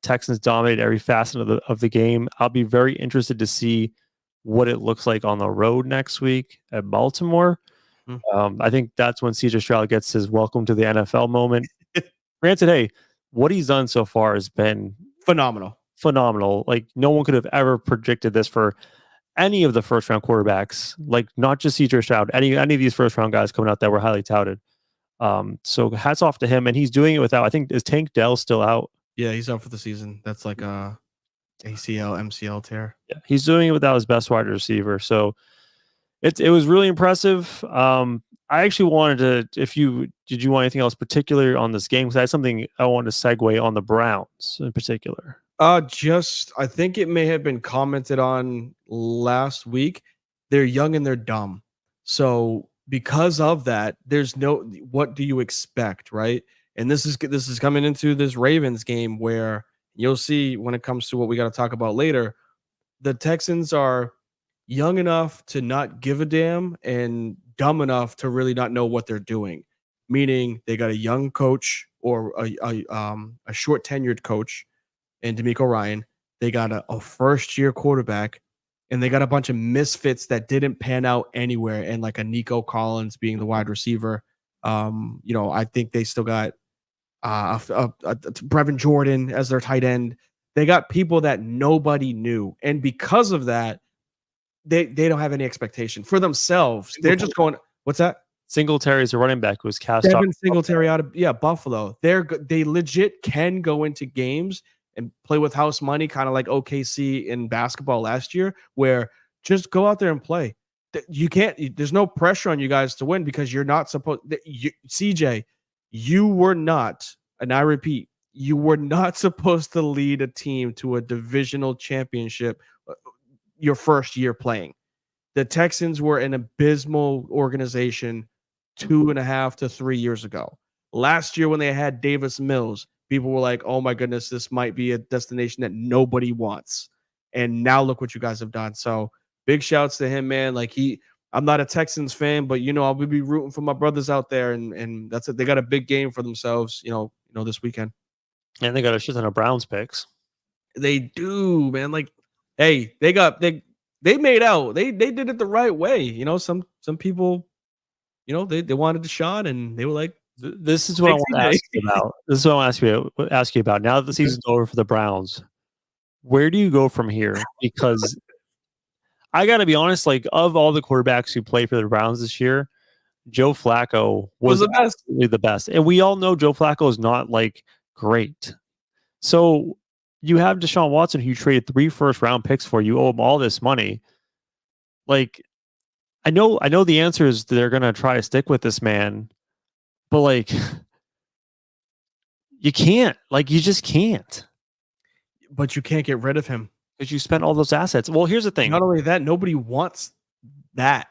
Texans dominated every facet of the game. I'll be very interested to see what it looks like on the road next week at Baltimore. I think that's when CJ Stroud gets his welcome to the NFL moment. Granted, hey, what he's done so far has been phenomenal. Like no one could have ever predicted this for any of the first round quarterbacks, like not just CJ Stroud, any of these first round guys coming out that were highly touted. So hats off to him, and he's doing it without. I think is Tank Dell still out? Yeah, he's out for the season. That's like a ACL, MCL tear. Yeah, he's doing it without his best wide receiver. So it was really impressive. I actually wanted to, did you want anything else particular on this game? Because I had something I wanted to segue on the Browns in particular. I think it may have been commented on last week. They're young and they're dumb. So because of that, what do you expect, right? And this is coming into this Ravens game where you'll see when it comes to what we got to talk about later, the Texans are young enough to not give a damn and dumb enough to really not know what they're doing. Meaning they got a young coach or a short tenured coach and D'Amico Ryan. They got a first year quarterback, and they got a bunch of misfits that didn't pan out anywhere. And like a Nico Collins being the wide receiver. I think they still got Brevin Jordan as their tight end. They got people that nobody knew, and because of that, they don't have any expectation for themselves. They're just going, what's that? Singletary is a running back who was cast off. Devin Singletary out of Buffalo. They legit can go into games and play with house money, kind of like OKC in basketball last year, where just go out there and play. You can't. There's no pressure on you guys to win because you're not supposed. CJ, you were not, and I repeat, you were not supposed to lead a team to a divisional championship your first year playing. The Texans were an abysmal organization 2.5 to 3 years ago. Last year when they had Davis Mills, people were like, oh my goodness, this might be a destination that nobody wants. And now look what you guys have done. So big shouts to him, man. I'm not a Texans fan, but I'll be rooting for my brothers out there, and that's it. They got a big game for themselves, this weekend. And they got a shit ton of Browns picks. They do, man. Like, hey, they made out. They did it the right way. Some people, they wanted Deshaun, and they were like, this is what I want to ask you about. This is what I want to ask you about. Now that the season's over for the Browns, where do you go from here? Because I got to be honest, like of all the quarterbacks who played for the Browns this year, Joe Flacco was the best. And we all know Joe Flacco is not like great. So you have Deshaun Watson, who you traded 3 first-round picks for. You owe him all this money. Like, I know the answer is they're going to try to stick with this man, but like, you can't. Like, you just can't. But you can't get rid of him because you spent all those assets. Well, here's the thing. Not only that, nobody wants that.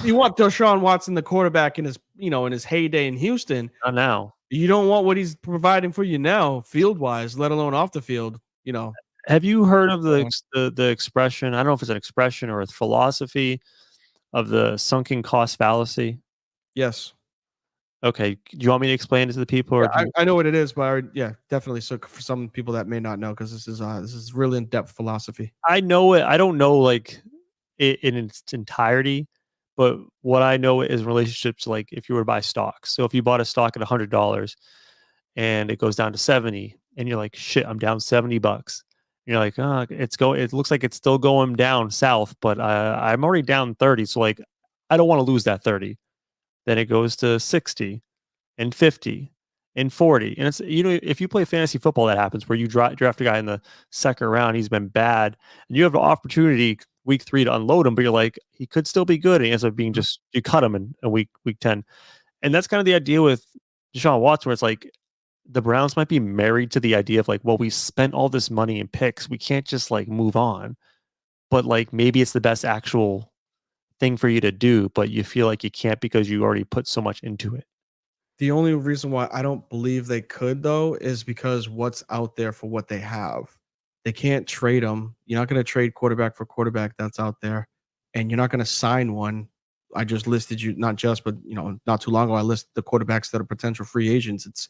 You want Deshaun Watson, the quarterback, in his heyday in Houston. Not now. You don't want what he's providing for you now, field wise, let alone off the field. Have you heard of the expression? I don't know if it's an expression or a philosophy of the sunken cost fallacy. Yes. Okay. Do you want me to explain it to the people? Or I know what it is, but definitely. So for some people that may not know, because this is really in-depth philosophy. I know it. I don't know like it in its entirety, but what I know is relationships. Like if you were to buy stocks, so if you bought a stock at $100 and it goes down to 70, and you're like, shit, I'm down $70. You're like, it looks like it's still going down south, but I'm already down 30. So like, I don't want to lose that 30. Then it goes to 60 and 50 and 40. And it's, if you play fantasy football, that happens where you draft a guy in the second round. He's been bad and you have an opportunity week 3 to unload him, but you're like, he could still be good. And he ends up being you cut him in week 10. And that's kind of the idea with Deshaun Watson, where it's like, the Browns might be married to the idea of like, well, we spent all this money in picks. We can't just like move on, but like, maybe it's the best actual thing for you to do, but you feel like you can't because you already put so much into it. The only reason why I don't believe they could though, is because what's out there for what they have. They can't trade them. You're not going to trade quarterback for quarterback that's out there, and you're not going to sign one I just listed you, not just, but not too long ago, I listed the quarterbacks that are potential free agents. It's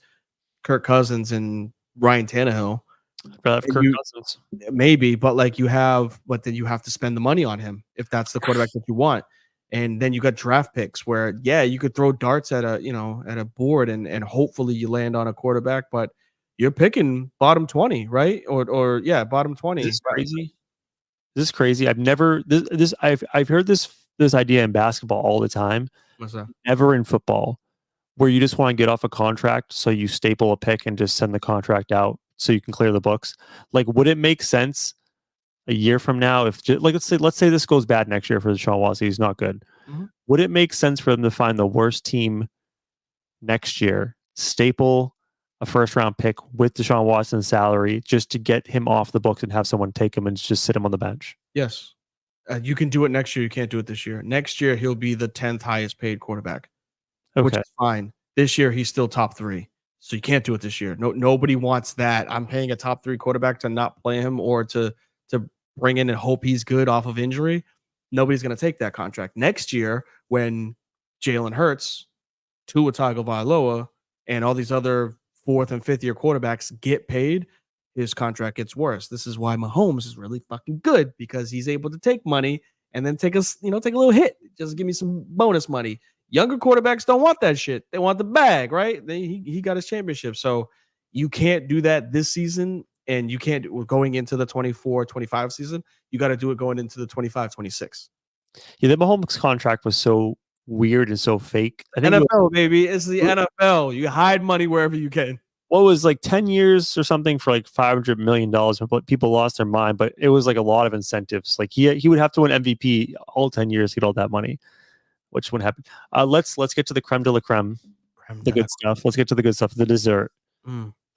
Kirk Cousins and Ryan Tannehill. I'd rather have Kirk Cousins. Maybe, but then you have to spend the money on him if that's the quarterback that you want. And then you got draft picks where, you could throw darts at a board and hopefully you land on a quarterback, but you're picking bottom 20, right? Or bottom 20. Is this crazy? This is crazy. I've heard this idea in basketball all the time. What's that? Never in football, where you just want to get off a contract, so you staple a pick and just send the contract out so you can clear the books. Like, would it make sense a year from now if, like, let's say this goes bad next year for Deshaun Watson, he's not good. Mm-hmm. Would it make sense for them to find the worst team next year, staple a first round pick with Deshaun Watson's salary just to get him off the books and have someone take him and just sit him on the bench? Yes. You can do it next year. You can't do it this year. Next year, he'll be the 10th highest paid quarterback, which is fine. This year, he's still top 3. So you can't do it this year. Nobody wants that. I'm paying a top 3 quarterback to not play him or to bring in and hope he's good off of injury. Nobody's going to take that contract. Next year, when Jalen Hurts, Tua Tagovailoa, and all these other 4th and 5th year quarterbacks get paid, his contract gets worse. This is why Mahomes is really fucking good, because he's able to take money and then take a little hit. Just give me some bonus money. Younger quarterbacks don't want that shit. They want the bag, right? He got his championship. So you can't do that this season, and you can't do it going into the 24-25 season. You got to do it going into the 25-26. Yeah, the Mahomes contract was so weird and so fake. I think NFL, baby. It's the NFL. You hide money wherever you can. What was like 10 years or something for like $500 million? But people lost their mind, but it was like a lot of incentives. Like he would have to win MVP all 10 years to get all that money, which wouldn't happen. Let's get to the creme de la creme, the good stuff. Let's get to the good stuff, the dessert.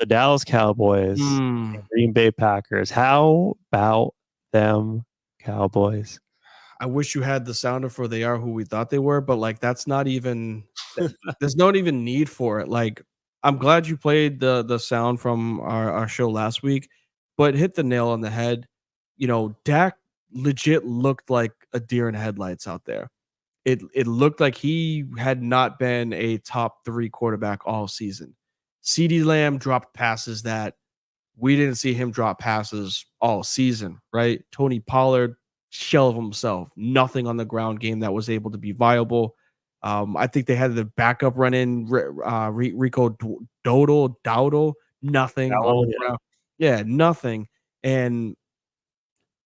The Dallas Cowboys, Green Bay Packers. How about them Cowboys? I wish you had the sounder for "They Are Who We Thought They Were," but like that's not even. There's not even need for it. Like, I'm glad you played the sound from our show last week, but hit the nail on the head. Dak legit looked like a deer in headlights out there. It looked like he had not been a top 3 quarterback all season. CeeDee Lamb dropped passes that we didn't see him drop passes all season, right? Tony Pollard, shell of himself, nothing on the ground game that was able to be viable. I think they had the backup run in Rico Dowdle, nothing on the ground. Yeah, nothing. And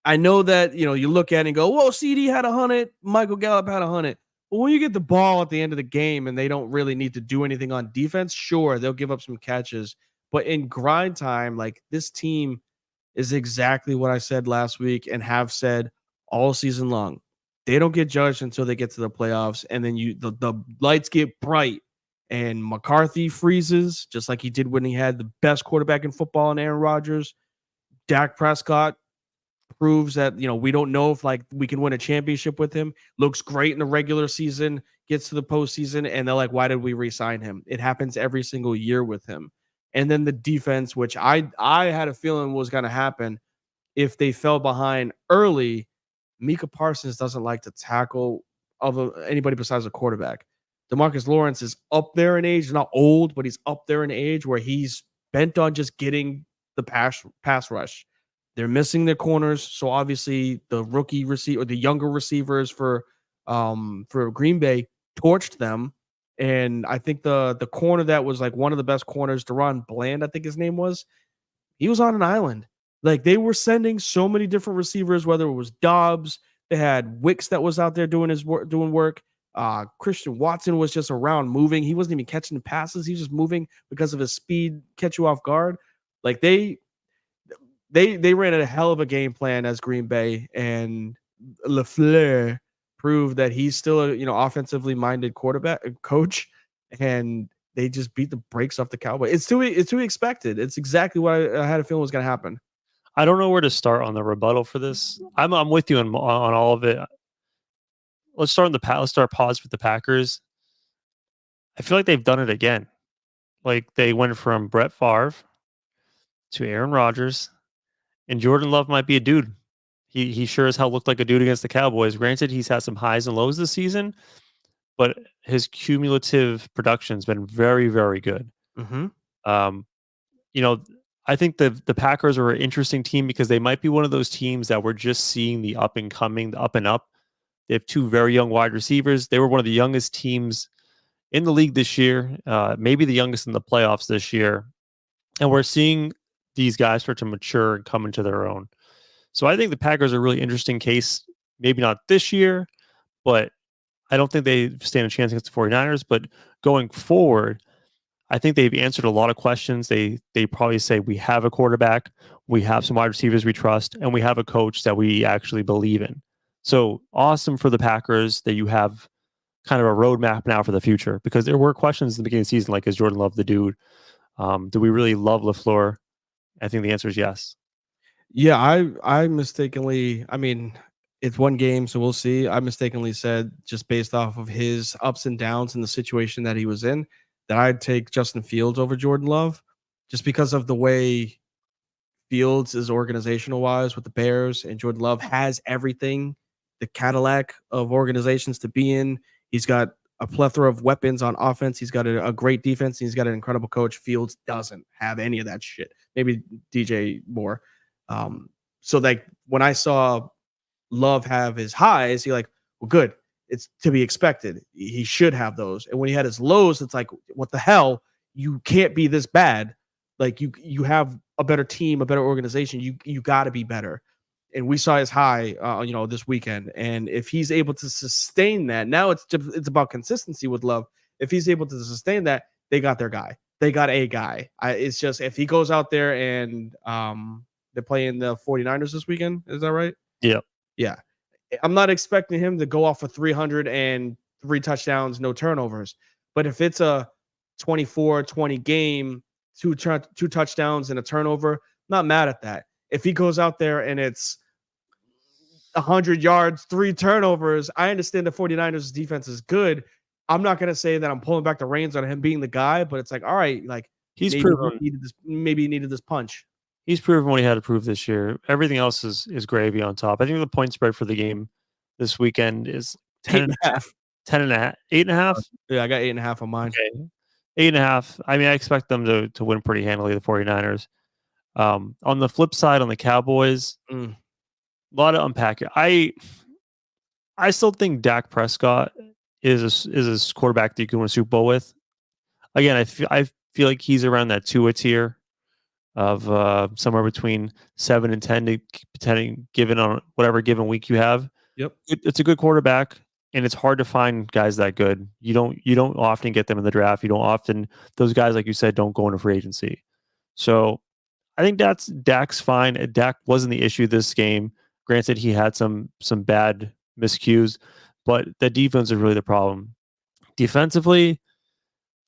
I know that, you look at it and go, well, CD had 100, Michael Gallup had 100. But when you get the ball at the end of the game and they don't really need to do anything on defense, sure, they'll give up some catches. But in grind time, like, this team is exactly what I said last week and have said all season long. They don't get judged until they get to the playoffs, and then the lights get bright and McCarthy freezes, just like he did when he had the best quarterback in football in Aaron Rodgers. Dak Prescott proves that, we don't know if like we can win a championship with him. Looks great in the regular season, gets to the postseason, and they're like, why did we re-sign him? It happens every single year with him. And then the defense, which I had a feeling was going to happen if they fell behind early. Micah Parsons doesn't like to tackle anybody besides a quarterback. DeMarcus Lawrence is up there in age, not old, but he's up there in age where he's bent on just getting the pass rush. They're missing their corners, so obviously the rookie receiver, or the younger receivers for Green Bay torched them. And I think the corner that was like one of the best corners, Deron Bland, I think his name was, he was on an island. Like, they were sending so many different receivers, whether it was Dobbs, they had Wicks that was out there doing work. Christian Watson was just around moving. He wasn't even catching the passes. He was just moving because of his speed, catch you off guard. Like, they ran a hell of a game plan as Green Bay, and LaFleur proved that he's still a offensively minded coach, and they just beat the brakes off the Cowboys. It's too expected. It's exactly what I had a feeling was going to happen. I don't know where to start on the rebuttal for this. I'm with you on all of it. Let's start pause with the Packers. I feel like they've done it again. Like, they went from Brett Favre to Aaron Rodgers, and Jordan Love might be a dude. He sure as hell looked like a dude against the Cowboys. Granted, he's had some highs and lows this season, but his cumulative production's been very, very good. Mm-hmm. Um, you know, I think the Packers are an interesting team because they might be one of those teams that we're just seeing the up and coming, the up and up. They have two very young wide receivers. They were one of the youngest teams in the league this year, maybe the youngest in the playoffs this year. And we're seeing these guys start to mature and come into their own. So I think the Packers are a really interesting case. Maybe not this year, but I don't think they stand a chance against the 49ers. But going forward, I think they've answered a lot of questions. They probably say we have a quarterback, we have some wide receivers we trust, and we have a coach that we actually believe in. So awesome for the Packers that you have kind of a roadmap now for the future, because there were questions in the beginning of the season, like, is Jordan Love the dude? Do we really love LaFleur? I think the answer is yes. Yeah, I mistakenly, I mean, it's one game, so we'll see. I mistakenly said, just based off of his ups and downs in the situation that he was in, that I'd take Justin Fields over Jordan Love, just because of the way Fields is organizational wise with the Bears, and Jordan Love has everything, the Cadillac of organizations to be in. He's got a plethora of weapons on offense. He's got a great defense. He's got an incredible coach. Fields doesn't have any of that shit. Maybe DJ Moore. So like when I saw Love have his highs, you're like, well, good. It's to be expected. He should have those. And when he had his lows, it's like, what the hell? You can't be this bad. Like you have a better team, a better organization. You got to be better. And we saw his high, this weekend. And if he's able to sustain that, now it's about consistency with Love. If he's able to sustain that, they got their guy. They got a guy. It's just if he goes out there and they're playing the 49ers this weekend. Is that right? Yeah. Yeah. I'm not expecting him to go off for 303 touchdowns, no turnovers. But if it's a 24-20 game, two touchdowns and a turnover, not mad at that. If he goes out there and it's 100 yards, 3 turnovers, I understand the 49ers defense is good. I'm not going to say that I'm pulling back the reins on him being the guy, but it's like, all right, like He's maybe proven he needed this punch. He's proven what he had to prove this year. Everything else is gravy on top. I think the point spread for the game this weekend is 10.5. 10.5, 8.5. Yeah, I got 8.5 on mine. Okay. 8.5. I mean, I expect them to win pretty handily, the 49ers. On the flip side, on the Cowboys, a lot of unpacking. I still think Dak Prescott is a quarterback that you can win a Super Bowl with. Again, I feel like he's around that Tua tier of somewhere between 7 and 10, depending given on whatever given week you have. Yep. It's a good quarterback, and it's hard to find guys that good. You don't often get them in the draft. You don't often, those guys, like you said, don't go into free agency. So I think Dak's fine. Dak wasn't the issue this game. Granted, he had some bad miscues, but the defense is really the problem. Defensively,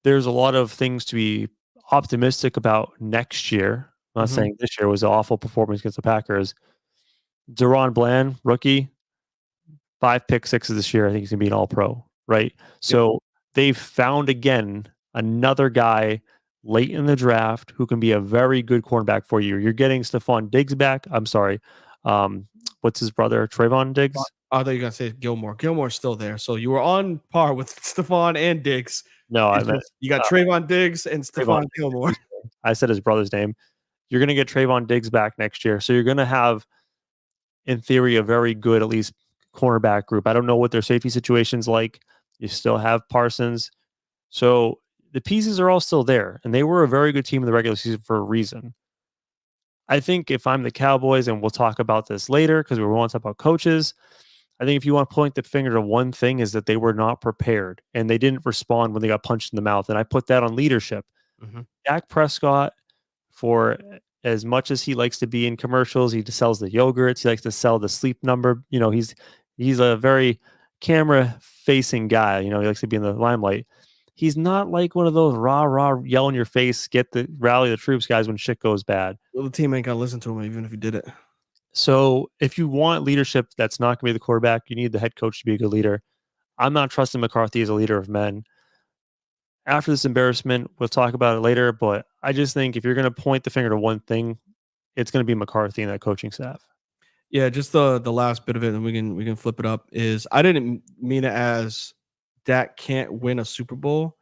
there's a lot of things to be optimistic about next year. I'm not saying this year was an awful performance against the Packers. Deron Bland, rookie, 5 pick sixes this year. I think he's going to be an all-pro, right? So they've found, again, another guy late in the draft who can be a very good cornerback for you. You're getting Stephon Diggs back. I'm sorry. What's his brother? Trayvon Diggs? I thought you were going to say Gilmore. Gilmore's still there. So you were on par with Stephon and Diggs. No, I meant you got Trayvon Diggs and Stephon Gilmore. I said his brother's name. You're going to get Trayvon Diggs back next year. So you're going to have, in theory, a very good, at least, cornerback group. I don't know what their safety situation's like. You still have Parsons. So the pieces are all still there. And they were a very good team in the regular season for a reason. I think if I'm the Cowboys, and we'll talk about this later because we want to talk about coaches, I think if you want to point the finger to one thing is that they were not prepared and they didn't respond when they got punched in the mouth. And I put that on leadership. Dak Prescott, for as much as he likes to be in commercials, he sells the yogurts. He likes to sell the sleep number. You know, he's a very camera facing guy. You know, he likes to be in the limelight. He's not like one of those rah, yell in your face, rally the troops guys when shit goes bad. Well, the team ain't going to listen to him even if he did it. So if you want leadership that's not going to be the quarterback, you need the head coach to be a good leader. I'm not trusting McCarthy as a leader of men. After this embarrassment, we'll talk about it later, but I just think if you're going to point the finger to one thing, it's going to be McCarthy and that coaching staff. Yeah, just the last bit of it, and we can flip it up, is I didn't mean it as Dak can't win a Super Bowl.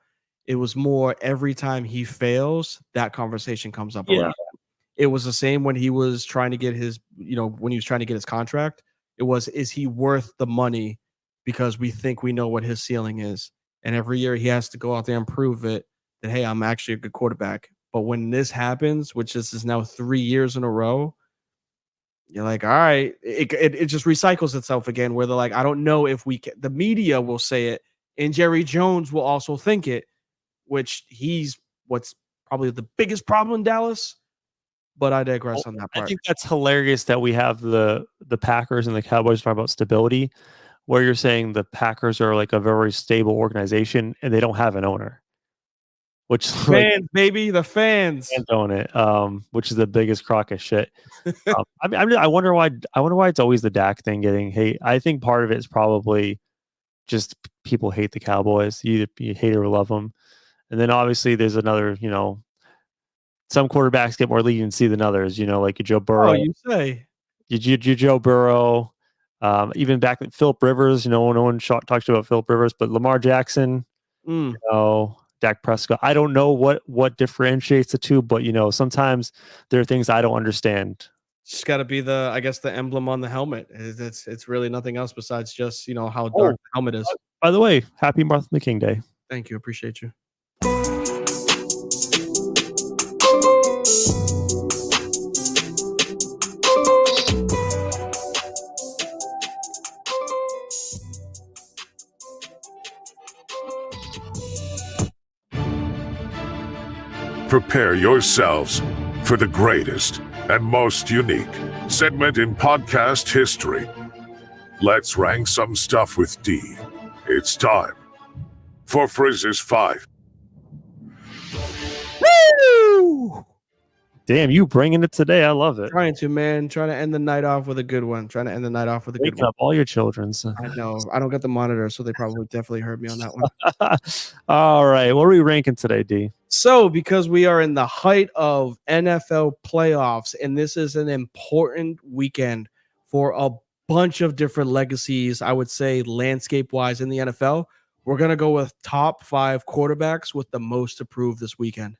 It was more every time he fails, that conversation comes up around. It was the same when he was trying to get his, when he was trying to get his contract. It was, is he worth the money? Because we think we know what his ceiling is. And every year he has to go out there and prove it that, hey, I'm actually a good quarterback. But when this happens, which this is now 3 years in a row, you're like, all right, it just recycles itself again, where they're like, I don't know if we can. The media will say it, and Jerry Jones will also think it, which he's what's probably the biggest problem in Dallas. But I digress on that part. I think that's hilarious that we have the Packers and the Cowboys talk about stability, where you're saying the Packers are like a very stable organization and they don't have an owner. Which fans, baby, the fans own it, which is the biggest crock of shit. I wonder why. I wonder why it's always the Dak thing getting hate. I think part of it is probably just people hate the Cowboys. You hate or love them, and then obviously there's another. Some quarterbacks get more leniency than others. Like your Joe Burrow. Oh, you say your Joe Burrow. Even back at Phillip Rivers. No one talks about Phillip Rivers, but Lamar Jackson. Dak Prescott. I don't know what differentiates the two, but sometimes there are things I don't understand. Just got to be the emblem on the helmet. It's really nothing else besides just how dark the helmet is. By the way, happy Martin Luther King Day. Thank you, appreciate you. Prepare yourselves for the greatest and most unique segment in podcast history. Let's rank some stuff with D. It's time for Frizz's 5. Woo! Damn, you bringing it today. I love it. Trying to end the night off with a good one. Wake up all your children. So. I know. I don't got the monitor, so they probably definitely heard me on that one. All right. What are we ranking today, D? So, because we are in the height of NFL playoffs, and this is an important weekend for a bunch of different legacies, I would say landscape-wise in the NFL, we're going to go with top 5 quarterbacks with the most to prove this weekend.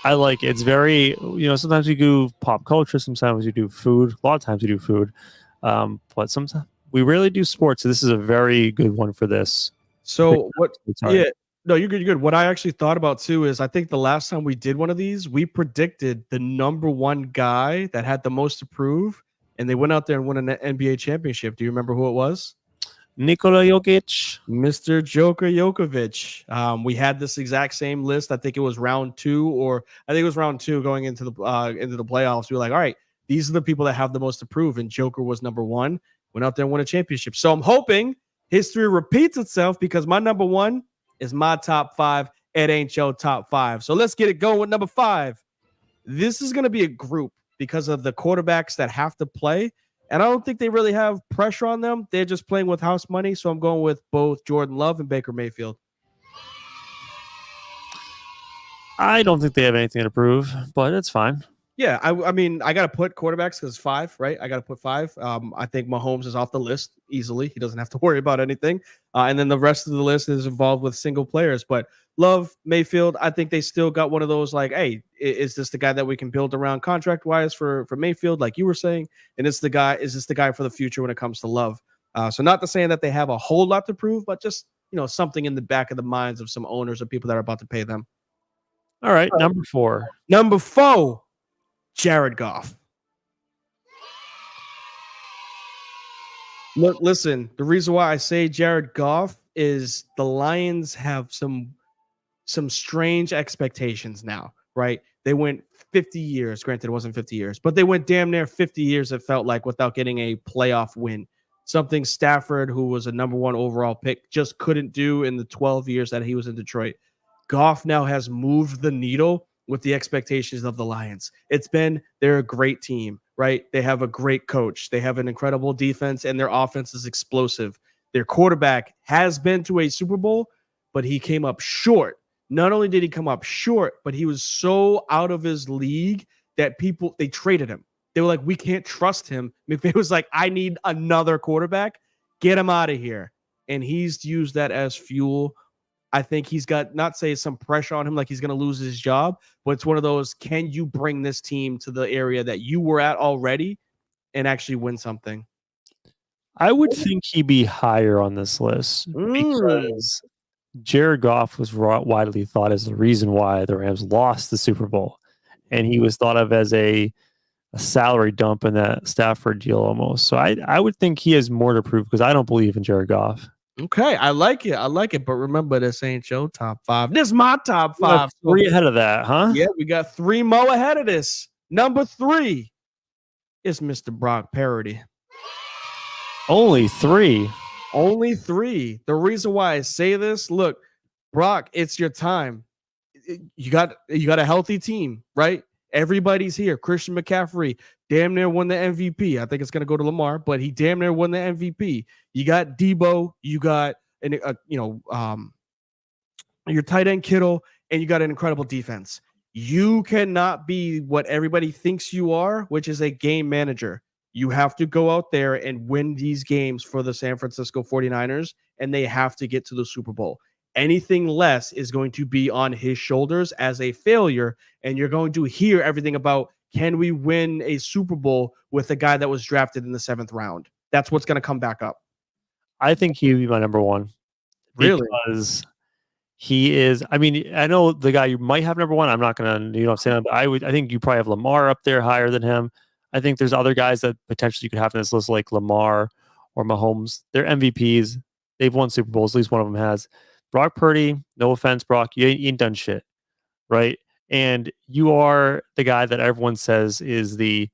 I like it. It's very, sometimes we do pop culture, sometimes we do food. A lot of times we do food. But sometimes we rarely do sports. So this is a very good one for this. So no, you're good. You're good. What I actually thought about too is I think the last time we did one of these, we predicted the number one guy that had the most to prove, and they went out there and won an NBA championship. Do you remember who it was? Nikola Jokic. Mr. Joker Jokovic. We had this exact same list. I think it was round 2 going into the playoffs. We were like, all right, these are the people that have the most to prove, and Joker was number 1. Went out there and won a championship. So I'm hoping history repeats itself because my number 1 is my top 5. It ain't your top 5. So let's get it going with number 5. This is going to be a group because of the quarterbacks that have to play. And I don't think they really have pressure on them. They're just playing with house money. So I'm going with both Jordan Love and Baker Mayfield. I don't think they have anything to prove, but it's fine. Yeah, I mean, I got to put quarterbacks because 5, right? I got to put 5. I think Mahomes is off the list easily. He doesn't have to worry about anything. And then the rest of the list is involved with single players. But Love, Mayfield, I think they still got one of those like, hey, is this the guy that we can build around contract-wise for Mayfield, like you were saying? And is this the guy for the future when it comes to Love? So not to say that they have a whole lot to prove, but just, something in the back of the minds of some owners or people that are about to pay them. All right, number 4. Number 4. Jared Goff. Look, listen, the reason why I say Jared Goff is the Lions have some strange expectations now, right? They went 50 years. Granted, it wasn't 50 years, but they went damn near 50 years, it felt like, without getting a playoff win. Something Stafford, who was a number 1 overall pick, just couldn't do in the 12 years that he was in Detroit. Goff now has moved the needle with the expectations of the Lions. They're a great team, right? They have a great coach. They have an incredible defense, and their offense is explosive. Their quarterback has been to a Super Bowl, but he came up short. Not only did he come up short, but he was so out of his league that they traded him. They were like, we can't trust him. McVay was like, I need another quarterback. Get him out of here. and he's used that as fuel. I think he's got, not say some pressure on him like he's going to lose his job, but it's one of those, can you bring this team to the area that you were at already and actually win something? I would think he'd be higher on this list because Jared Goff was widely thought as the reason why the Rams lost the Super Bowl. And he was thought of as a salary dump in that Stafford deal almost. So I would think he has more to prove because I don't believe in Jared Goff. Okay, I like it. I like it. But remember, this ain't your top 5. This is my top 5. 3 ahead of that, huh? Yeah, we got 3 more ahead of this. Number 3 is Mr. Brock Purdy. Only 3. Only 3. The reason why I say this, look, Brock, it's your time. You got a healthy team, right? Everybody's here. Christian McCaffrey damn near won the MVP. I think it's going to go to Lamar, but he damn near won the MVP. You got Debo, you got your tight end Kittle, and you got an incredible defense. You cannot be what everybody thinks you are, which is a game manager. You have to go out there and win these games for the San Francisco 49ers, and they have to get to the Super Bowl. Anything less is going to be on his shoulders as a failure, and you're going to hear everything about, can we win a Super Bowl with a guy that was drafted in the 7th round? That's what's going to come back up. I think he would be my number 1. Really? Because he is, I mean, I know the guy you might have number 1. I'm not going to, say that, but I think you probably have Lamar up there higher than him. I think there's other guys that potentially you could have in this list, like Lamar or Mahomes. They're MVPs. They've won Super Bowls. At least one of them has. Brock Purdy, no offense, Brock, you ain't done shit, right? And you are the guy that everyone says is the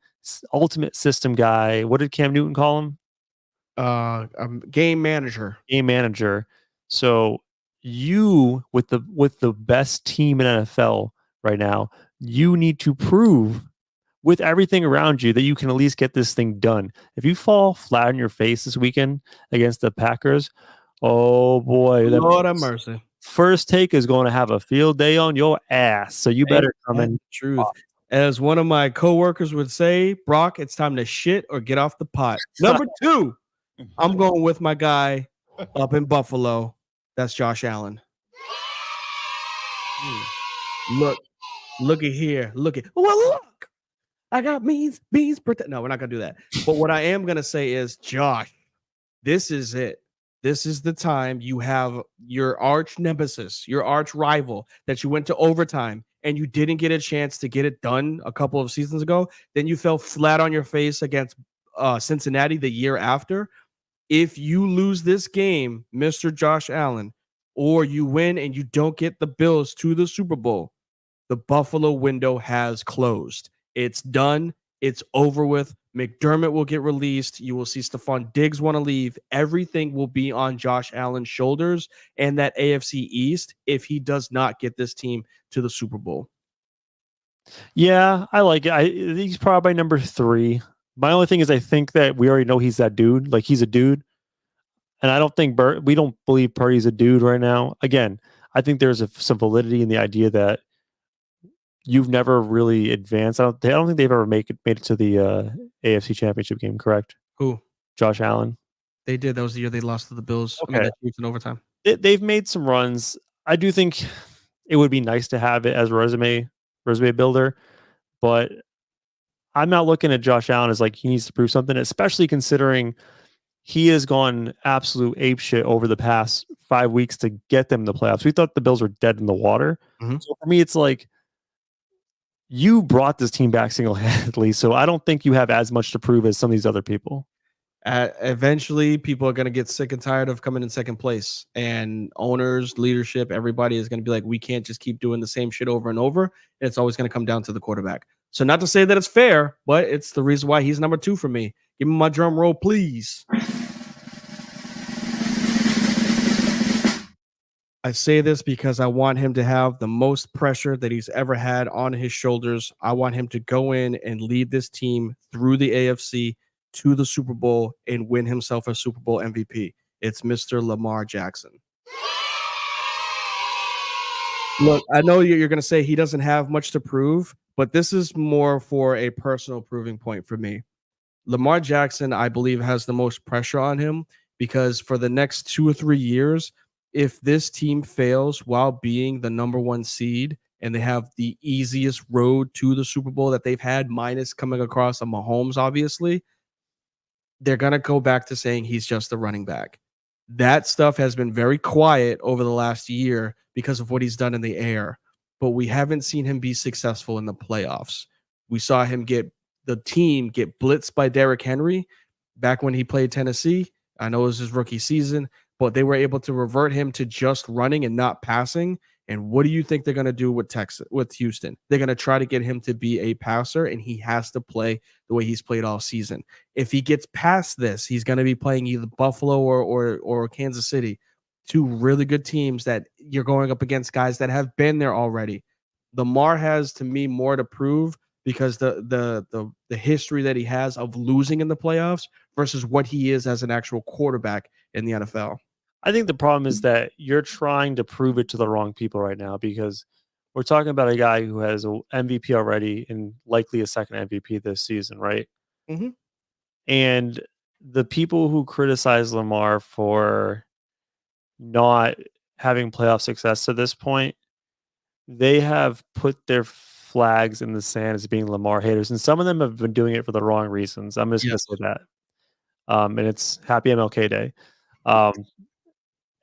ultimate system guy. What did Cam Newton call him? Game manager. Game manager. So you, with the best team in NFL right now, you need to prove with everything around you that you can at least get this thing done. If you fall flat on your face this weekend against the Packers, oh boy, Lord have mercy. First Take is going to have a field day on your ass. So you better come in. Truth. As one of my coworkers would say, Brock, it's time to shit or get off the pot. Number 2, I'm going with my guy up in Buffalo. That's Josh Allen. Look at here. Look. I got beans. No, we're not going to do that. But what I am going to say is, Josh, this is it. This is the time you have your arch nemesis, your arch rival that you went to overtime and you didn't get a chance to get it done a couple of seasons ago. Then you fell flat on your face against Cincinnati the year after. If you lose this game, Mr. Josh Allen, or you win and you don't get the Bills to the Super Bowl, the Buffalo window has closed. It's done. It's over with. McDermott will get released. You will see Stephon Diggs want to leave. Everything will be on Josh Allen's shoulders and that AFC East if he does not get this team to the Super Bowl. Yeah, I like it. He's probably number 3. My only thing is I think that we already know he's that dude. Like, he's a dude. And I don't think we don't believe Purdy's a dude right now. Again, I think there's some validity in the idea that you've never really advanced. I don't think they've ever made it to the AFC Championship game, correct? Who? Josh Allen. They did. That was the year they lost to the Bills. Okay. The Chiefs in overtime. They've made some runs. I do think it would be nice to have it as a resume builder, but I'm not looking at Josh Allen as like he needs to prove something, especially considering he has gone absolute apeshit over the past 5 weeks to get them in the playoffs. We thought the Bills were dead in the water. Mm-hmm. So for me, it's like, you brought this team back single-handedly, so I don't think you have as much to prove as some of these other people. Eventually, people are going to get sick and tired of coming in second place, and owners, leadership, everybody is going to be like, we can't just keep doing the same shit over and over. And it's always going to come down to the quarterback. So not to say that it's fair, but it's the reason why he's number 2 for me. Give me my drum roll, please. I say this because I want him to have the most pressure that he's ever had on his shoulders. I want him to go in and lead this team through the AFC to the Super Bowl and win himself a Super Bowl MVP. It's Mr. Lamar Jackson. Look, I know you're going to say he doesn't have much to prove, but this is more for a personal proving point for me. Lamar Jackson, I believe, has the most pressure on him because for the next 2 or 3 years, if this team fails while being the number 1 seed and they have the easiest road to the Super Bowl that they've had, minus coming across a Mahomes, obviously, they're going to go back to saying he's just a running back. That stuff has been very quiet over the last year because of what he's done in the air, but we haven't seen him be successful in the playoffs. We saw him get blitzed by Derrick Henry back when he played Tennessee. I know it was his rookie season, but they were able to revert him to just running and not passing. And what do you think they're going to do with Houston? They're going to try to get him to be a passer, and he has to play the way he's played all season. If he gets past this, he's going to be playing either Buffalo or Kansas City, 2 really good teams that you're going up against guys that have been there already. Lamar has, to me, more to prove because the history that he has of losing in the playoffs versus what he is as an actual quarterback in the NFL. I think the problem is that you're trying to prove it to the wrong people right now, because we're talking about a guy who has an MVP already and likely a second MVP this season, right? Mm-hmm. And the people who criticize Lamar for not having playoff success to this point, they have put their flags in the sand as being Lamar haters, and some of them have been doing it for the wrong reasons. I'm just going to say that. And it's Happy MLK Day.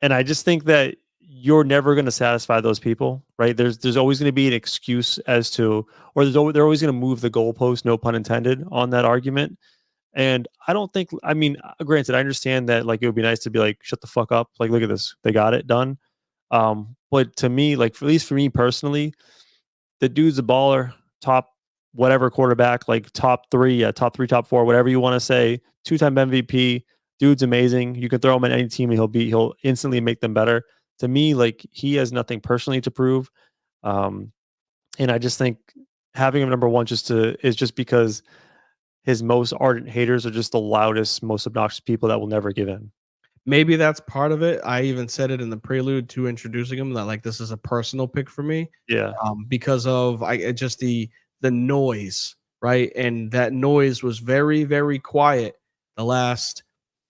And I just think that you're never going to satisfy those people, right? There's always going to be an excuse as to, or they're always going to move the goalpost, no pun intended, on that argument. And I don't think, I mean, granted, I understand that like it would be nice to be like, shut the fuck up, like look at this, they got it done. But to me, like at least for me personally, the dude's a baller, top whatever quarterback, like top 3, top 4, whatever you want to say, 2-time MVP. Dude's amazing. You can throw him in any team and he'll instantly make them better. To me, like he has nothing personally to prove. And I just think having him number 1 is just because his most ardent haters are just the loudest, most obnoxious people that will never give in. Maybe that's part of it. I even said it in the prelude to introducing him that like this is a personal pick for me. Yeah. Because of just the noise, right? And that noise was very, very quiet the last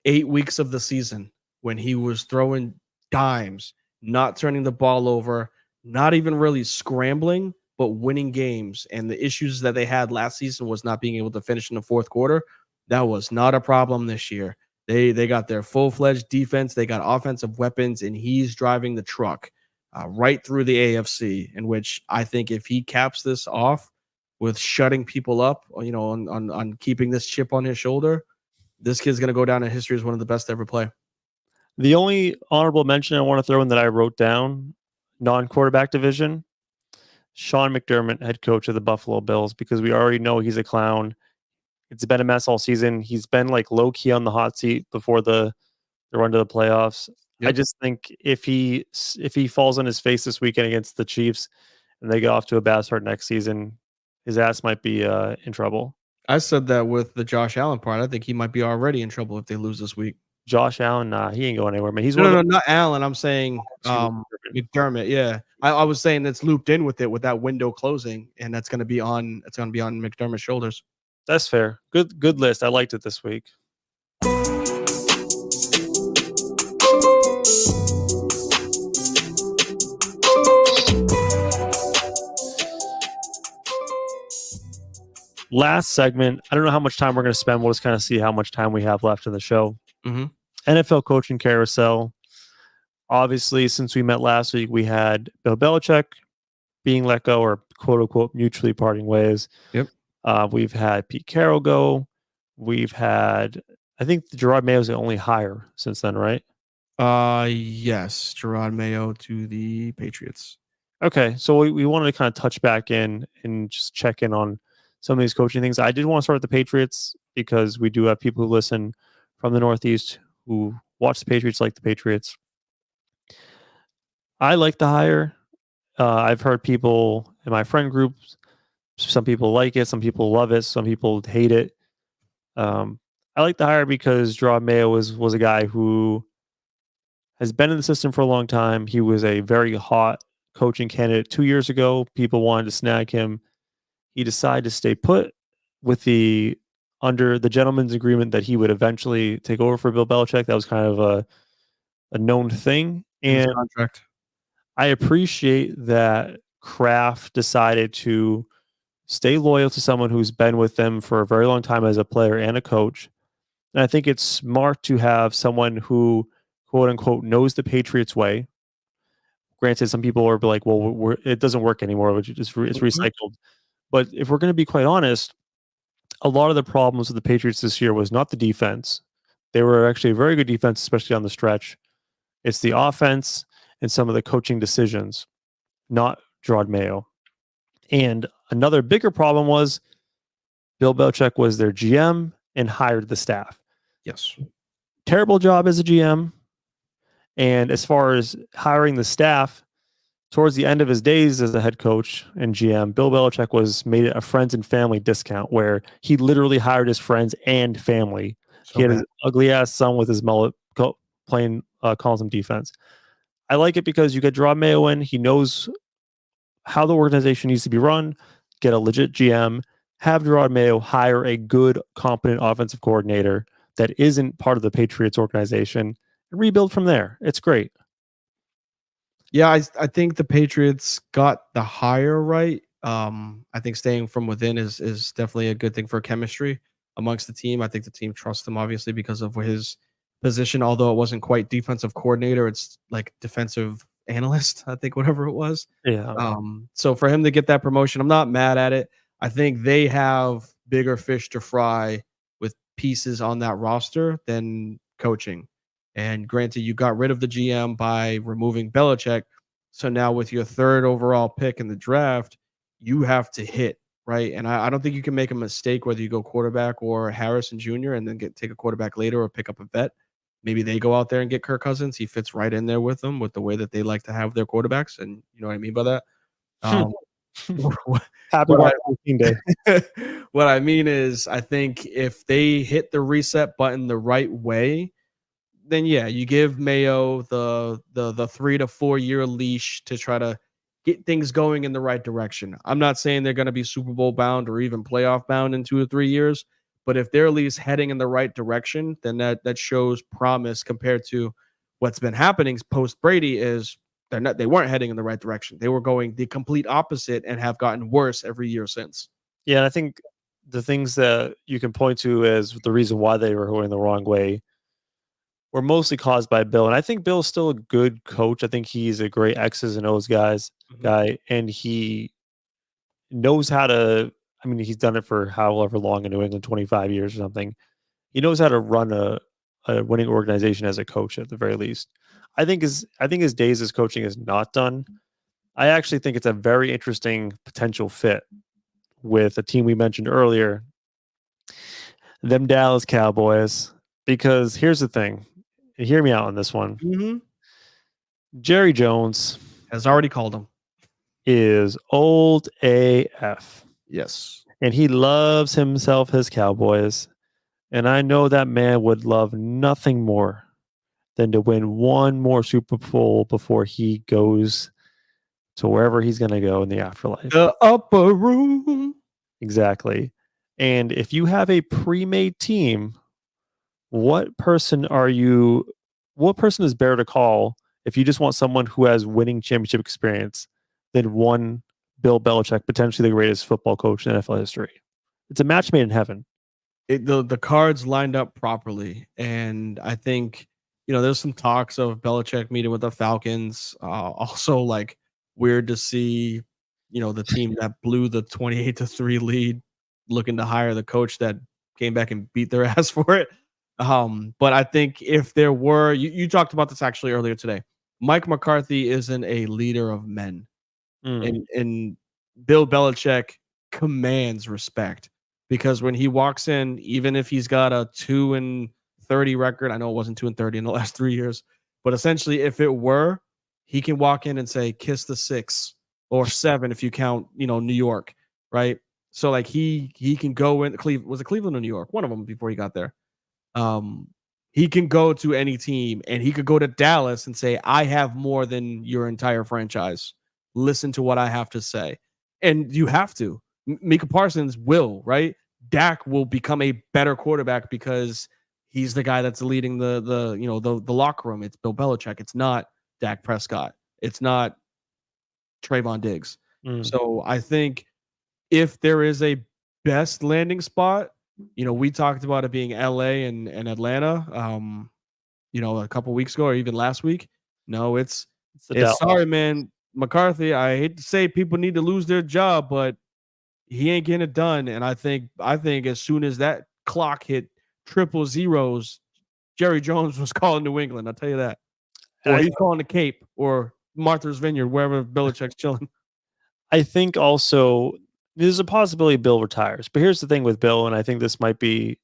8 weeks of the season when he was throwing dimes, not turning the ball over, not even really scrambling, but winning games. And the issues that they had last season was not being able to finish in the fourth quarter. That was not a problem this year. They got their full-fledged defense. They got offensive weapons, and he's driving the truck right through the AFC, in which I think if he caps this off with shutting people up, on keeping this chip on his shoulder, this kid's going to go down in history as one of the best to ever play. The only honorable mention I want to throw in that I wrote down, non-quarterback division, Sean McDermott, head coach of the Buffalo Bills, because we already know he's a clown. It's been a mess all season. He's been like low-key on the hot seat before the run to the playoffs. Yep. I just think if he falls on his face this weekend against the Chiefs and they get off to a bad start next season, his ass might be in trouble. I said that with the Josh Allen part. I think he might be already in trouble if they lose this week. Josh Allen, nah, he ain't going anywhere, man. He's not Allen. I'm saying McDermott. Yeah, I was saying that's looped in with it with that window closing, and that's going to be on McDermott's shoulders. That's fair. Good list. I liked it this week. Last segment. I don't know how much time we're going to spend. We'll just kind of see how much time we have left in the show. Mm-hmm. NFL coaching carousel. Obviously, since we met last week, we had Bill Belichick being let go, or quote unquote mutually parting ways. Yep. We've had Pete Carroll go. We've had, I think Gerard Mayo's the only hire since then, right? Yes, Gerard Mayo to the Patriots. Okay, so we wanted to kind of touch back in and just check in on some of these coaching things. I did want to start with the Patriots because we do have people who listen from the Northeast who watch the Patriots, like the Patriots. I like the hire. I've heard people in my friend groups, some people like it, some people love it, some people hate it. I like the hire because Gerard Mayo was a guy who has been in the system for a long time. He was a very hot coaching candidate 2 years ago. People wanted to snag him. He decided to stay put with the under the gentleman's agreement that he would eventually take over for Bill Belichick. That was kind of a known thing. In his And contract. I appreciate that Kraft decided to stay loyal to someone who's been with them for a very long time as a player and a coach. And I think it's smart to have someone who, quote unquote, knows the Patriots way. Granted, some people are like, well, it doesn't work anymore, which it's recycled. But if we're going to be quite honest, a lot of the problems with the Patriots this year was not the defense. They were actually a very good defense, especially on the stretch. It's the offense and some of the coaching decisions, not Gerard Mayo. And another bigger problem was Bill Belichick was their GM and hired the staff. Yes. Terrible job as a GM. And as far as hiring the staff, towards the end of his days as a head coach and GM, Bill Belichick was made a friends and family discount where he literally hired his friends and family. So he had bad. his ugly ass son with his mullet playing calling some defense. I like it because you get Gerard Mayo in. He knows how the organization needs to be run. Get a legit GM. Have Gerard Mayo hire a good, competent offensive coordinator that isn't part of the Patriots organization and rebuild from there. It's great. Yeah, I think the Patriots got the hire right. I think staying from within is definitely a good thing for chemistry amongst the team. I think the team trusts him obviously because of his position, although it wasn't quite defensive coordinator. It's like defensive analyst, I think, whatever it was. Yeah. So for him to get that promotion, I'm not mad at it. I think they have bigger fish to fry with pieces on that roster than coaching. And granted, you got rid of the GM by removing Belichick. So now with your third overall pick in the draft, you have to hit, right? And I don't think you can make a mistake whether you go quarterback or Harrison Jr. and then take a quarterback later or pick up a vet. Maybe they go out there and get Kirk Cousins. He fits right in there with them with the way that they like to have their quarterbacks. And you know what I mean by that? Happy day. What I mean is, I think if they hit the reset button the right way, then yeah, you give Mayo the 3 to 4 year leash to try to get things going in the right direction. I'm not saying they're going to be Super Bowl bound or even playoff bound in 2 or 3 years, but if they're at least heading in the right direction, then that shows promise compared to what's been happening post Brady is they weren't heading in the right direction. They were going the complete opposite and have gotten worse every year since. Yeah, and I think the things that you can point to as the reason why they were going the wrong way were mostly caused by Bill. And I think Bill's still a good coach. I think he's a great X's and O's guy, and he knows how to. I mean, he's done it for however long in New England, 25 years or something. He knows how to run a winning organization as a coach at the very least. I think his days as coaching is not done. I actually think it's a very interesting potential fit with a team we mentioned earlier, them Dallas Cowboys. Because here's the thing. Hear me out on this one. Mm-hmm. Jerry Jones Has already called him. is old AF. Yes. And he loves himself his Cowboys. And I know that man would love nothing more than to win one more Super Bowl before he goes to wherever he's going to go in the afterlife. The upper room. Exactly. And if you have a pre-made team, what person is better to call if you just want someone who has winning championship experience than one Bill Belichick, potentially the greatest football coach in NFL history? It's a match made in heaven. The cards lined up properly. And I think, there's some talks of Belichick meeting with the Falcons. Also, like, weird to see, the team that blew the 28-3 lead looking to hire the coach that came back and beat their ass for it. But I think if there were, you talked about this actually earlier today. Mike McCarthy isn't a leader of men, and Bill Belichick commands respect because when he walks in, even if he's got a 2-30 record, I know it wasn't 2-30 in the last 3 years, but essentially, if it were, he can walk in and say, "Kiss the 6 or 7 if you count, New York, right?" So like he can go in. Was it Cleveland or New York? One of them before he got there. He can go to any team and he could go to Dallas and say, "I have more than your entire franchise. Listen to what I have to say." And you have to. Micah Parsons will, right? Dak will become a better quarterback because he's the guy that's leading the locker room. It's Bill Belichick. It's not Dak Prescott. It's not Trayvon Diggs. Mm. So I think if there is a best landing spot, we talked about it being LA and Atlanta, a couple weeks ago or even last week. No, it's sorry, man. McCarthy, I hate to say people need to lose their job, but he ain't getting it done. And I think as soon as that clock hit triple zeros, Jerry Jones was calling New England. I'll tell you that. Or he's calling the Cape or Martha's Vineyard, wherever Belichick's chilling. I think also there's a possibility Bill retires. But here's the thing with Bill, and I think this might be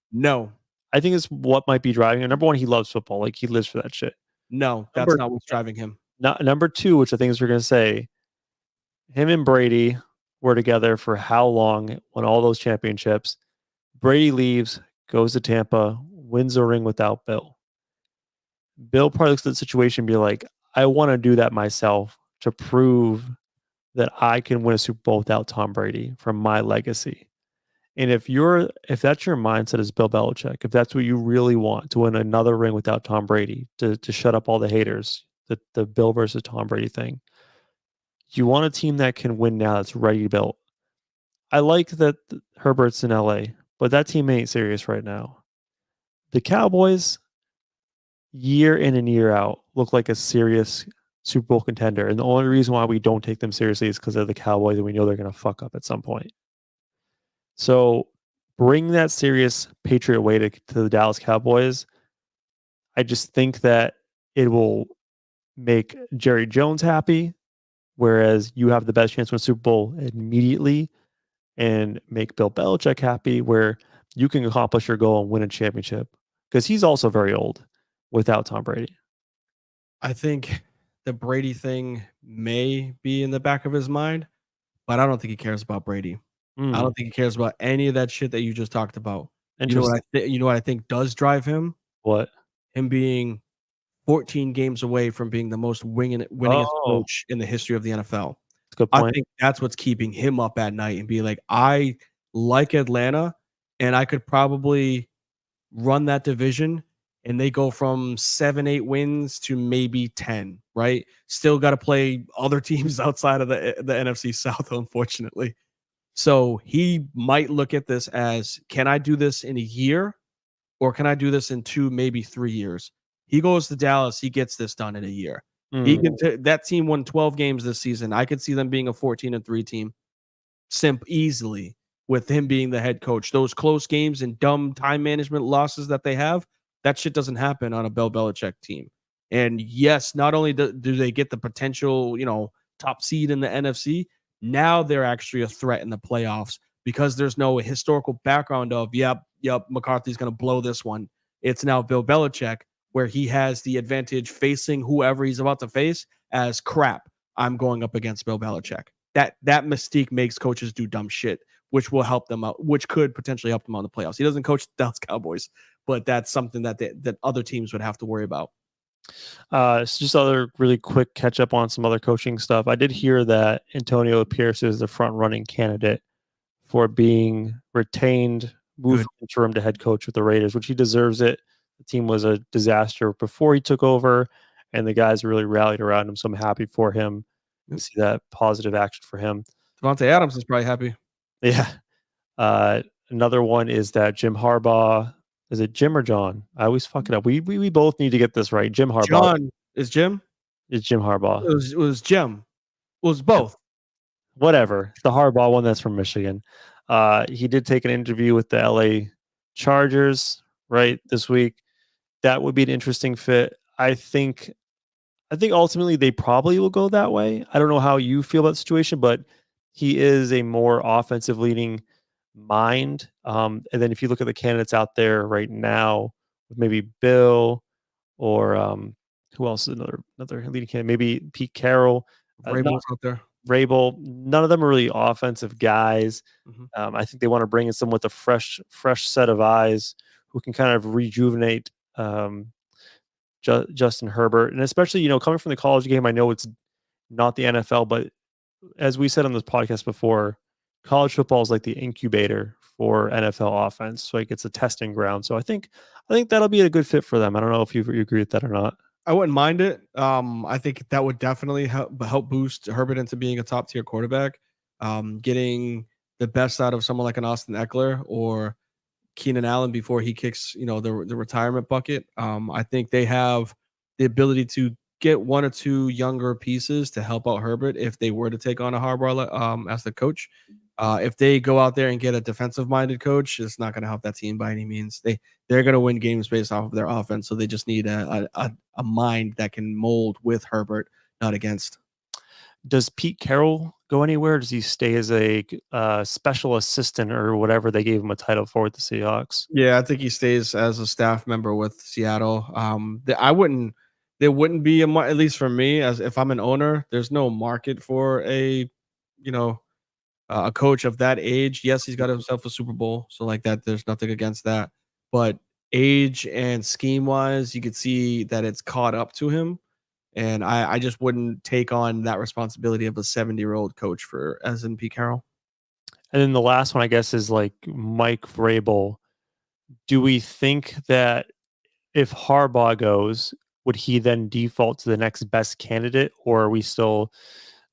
I think it's what might be driving him. Number one, he loves football. Like, he lives for that shit. No, that's not what's driving him. Number two, which I think is we're going to say, him and Brady were together for how long, won all those championships. Brady leaves, goes to Tampa, wins a ring without Bill. Bill probably looks at the situation and be like, I want to do that myself to prove that I can win a Super Bowl without Tom Brady for my legacy. And if that's your mindset as Bill Belichick, if that's what you really want, to win another ring without Tom Brady, to shut up all the haters, the Bill versus Tom Brady thing, you want a team that can win now, that's ready built. I like that Herbert's in LA, but that team ain't serious right now. The Cowboys, year in and year out, look like a serious Super Bowl contender. And the only reason why we don't take them seriously is because they're the Cowboys and we know they're going to fuck up at some point. So bring that serious Patriot way to the Dallas Cowboys. I just think that it will make Jerry Jones happy, whereas you have the best chance to win a Super Bowl immediately, and make Bill Belichick happy, where you can accomplish your goal and win a championship, because he's also very old without Tom Brady. I think the Brady thing may be in the back of his mind, but I don't think he cares about Brady. I don't think he cares about any of that shit that you just talked about. You know what I think does drive him? What? Him being 14 games away from being the most winningest coach in the history of the NFL. Good point. I think that's what's keeping him up at night and be like, I like Atlanta, and I could probably run that division, and they go from 7-8 wins to maybe 10, right? Still got to play other teams outside of the NFC South, unfortunately. So he might look at this as, can I do this in a year, or can I do this in 2, maybe 3 years? He goes to Dallas, he gets this done in a year. That team won 12 games this season. I could see them being a 14-3 team easily with him being the head coach. Those close games and dumb time management losses that they have, that shit doesn't happen on a Bill Belichick team. And yes, not only do they get the potential, top seed in the NFC, now they're actually a threat in the playoffs because there's no historical background of, yep, McCarthy's going to blow this one. It's now Bill Belichick, where he has the advantage facing whoever he's about to face as crap. I'm going up against Bill Belichick. That mystique makes coaches do dumb shit, which will help them out, which could potentially help them out in the playoffs. He doesn't coach the Dallas Cowboys, but that's something that other teams would have to worry about. So just other really quick catch up on some other coaching stuff. I did hear that Antonio Pierce is the front running candidate for being retained, moved from interim to head coach with the Raiders, which he deserves it. The team was a disaster before he took over, and the guys really rallied around him. So I'm happy for him to see that positive action for him. Devontae Adams is probably happy. Yeah. Another one is that Jim Harbaugh. Is it Jim or John? I always fuck it up. We both need to get this right. Jim Harbaugh. John is Jim? It's Jim Harbaugh. It was Jim. It was both. Whatever. The Harbaugh one, that's from Michigan. He did take an interview with the LA Chargers, right, this week. That would be an interesting fit. I think ultimately they probably will go that way. I don't know how you feel about the situation, but he is a more offensive leaning mind. And then if you look at the candidates out there right now, maybe Bill or who else is another leading candidate? Maybe Pete Carroll. Vrabel's out there. Vrabel. None of them are really offensive guys. Mm-hmm. I think they want to bring in someone with a fresh set of eyes who can kind of rejuvenate Justin Herbert. And especially, coming from the college game, I know it's not the NFL, but as we said on this podcast before, college football is like the incubator for NFL offense. Like it's a testing ground. So I think that'll be a good fit for them. I don't know if you agree with that or not. I wouldn't mind it. I think that would definitely help boost Herbert into being a top tier quarterback. Getting the best out of someone like an Austin Eckler or Keenan Allen before he kicks, the retirement bucket. I think they have the ability to get one or two younger pieces to help out Herbert if they were to take on a Harbaugh as the coach. If they go out there and get a defensive-minded coach, it's not going to help that team by any means. They're going to win games based off of their offense, so they just need a mind that can mold with Herbert, not against. Does Pete Carroll go anywhere? Does he stay as a special assistant or whatever they gave him a title for with the Seahawks? Yeah, I think he stays as a staff member with Seattle. There wouldn't be at least for me, as if I'm an owner, there's no market for a coach of that age. Yes, he's got himself a Super Bowl, so like that, there's nothing against that. But age and scheme wise, you could see that it's caught up to him. And I just wouldn't take on that responsibility of a 70-year-old coach as in Pete Carroll. And then the last one, I guess, is like Mike Vrabel. Do we think that if Harbaugh goes, would he then default to the next best candidate, or are we still?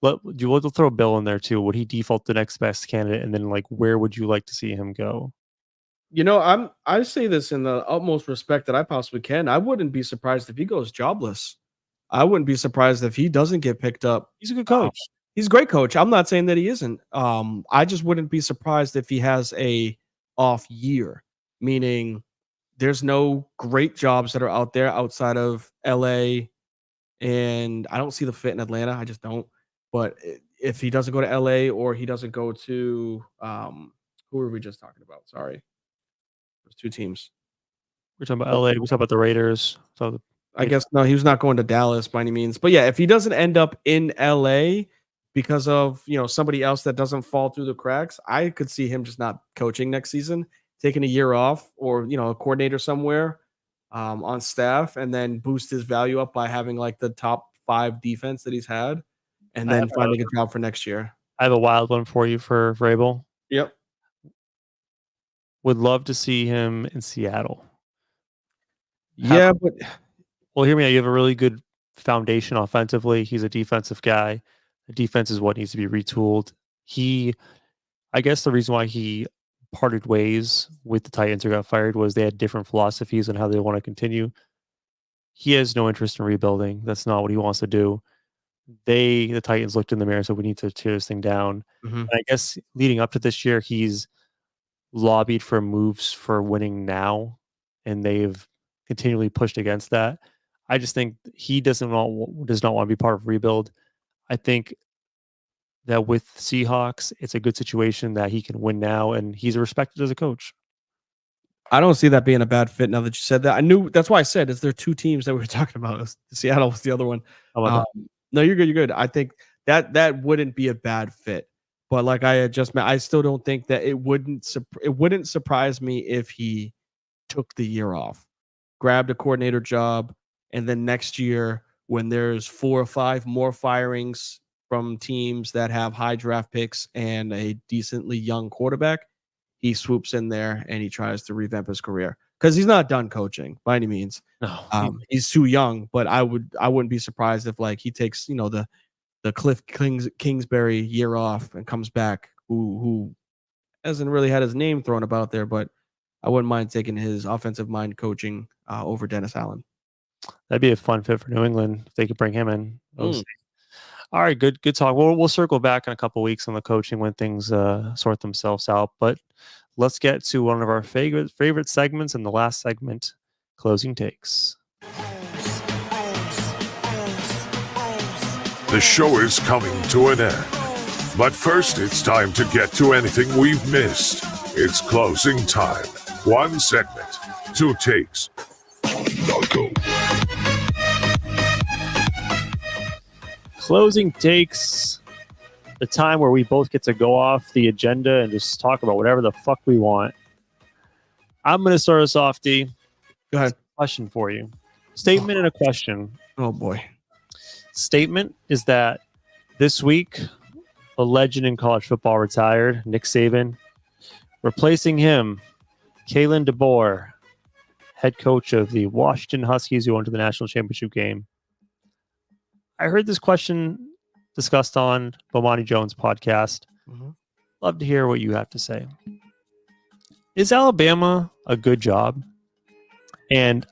We'll throw Bill in there too. Would he default to the next best candidate, and then like where would you like to see him go? I say this in the utmost respect that I possibly can. I wouldn't be surprised if he goes jobless. I wouldn't be surprised if he doesn't get picked up. He's a good coach. He's a great coach. I'm not saying that he isn't. I just wouldn't be surprised if he has a off year, meaning there's no great jobs that are out there outside of LA, and I don't see the fit in Atlanta. I just don't. But if he doesn't go to LA or he doesn't go to who were we just talking about? Sorry. There's two teams. We're talking about LA. We talk about the Raiders. So I guess no, he was not going to Dallas by any means. But yeah, if he doesn't end up in LA because of somebody else that doesn't fall through the cracks, I could see him just not coaching next season, taking a year off, or a coordinator somewhere on staff, and then boost his value up by having like the top 5 defense that he's had, and then finding a job for next year. I have a wild one for you for Vrabel. Yep. Would love to see him in Seattle. Yeah, but well, hear me out. You have a really good foundation offensively. He's a defensive guy. The defense is what needs to be retooled. I guess the reason why he parted ways with the Titans or got fired was they had different philosophies on how they want to continue. He has no interest in rebuilding. That's not what he wants to do. The Titans looked in the mirror and said, we need to tear this thing down. Mm-hmm. And I guess leading up to this year, he's lobbied for moves for winning now, and they've continually pushed against that. I just think he does not want to be part of rebuild. I think that with Seahawks, it's a good situation that he can win now, and he's respected as a coach. I don't see that being a bad fit now that you said that. That's why I said, is there 2 teams that we were talking about? Seattle was the other one. No, you're good. You're good. I think that wouldn't be a bad fit. But like I had just I still don't think that it wouldn't surprise me if he took the year off, grabbed a coordinator job, and then next year when there's 4 or 5 more firings from teams that have high draft picks and a decently young quarterback, he swoops in there and he tries to revamp his career, because he's not done coaching by any means. No, he's too young, but I wouldn't be surprised if like he takes the Cliff Kingsbury year off and comes back, who hasn't really had his name thrown about there, but I wouldn't mind taking his offensive mind coaching over Dennis Allen. That'd be a fun fit for New England if they could bring him in. All right, good talk. We'll circle back in a couple of weeks on the coaching when things sort themselves out. But let's get to one of our favorite segments, and the last segment, closing takes. The show is coming to an end. But first, it's time to get to anything we've missed. It's closing time. 1 segment, 2 takes. Now go. Closing takes, the time where we both get to go off the agenda and just talk about whatever the fuck we want. I'm going to start us off, D. Go ahead. Question for you. Statement and a question. Oh, boy. Statement is that this week, a legend in college football retired, Nick Saban, Replacing him, Kalen DeBoer, head coach of the Washington Huskies, who went to the national championship game. I heard this question discussed on Bomani Jones' podcast. Love to hear what you have to say. Is Alabama a good job? And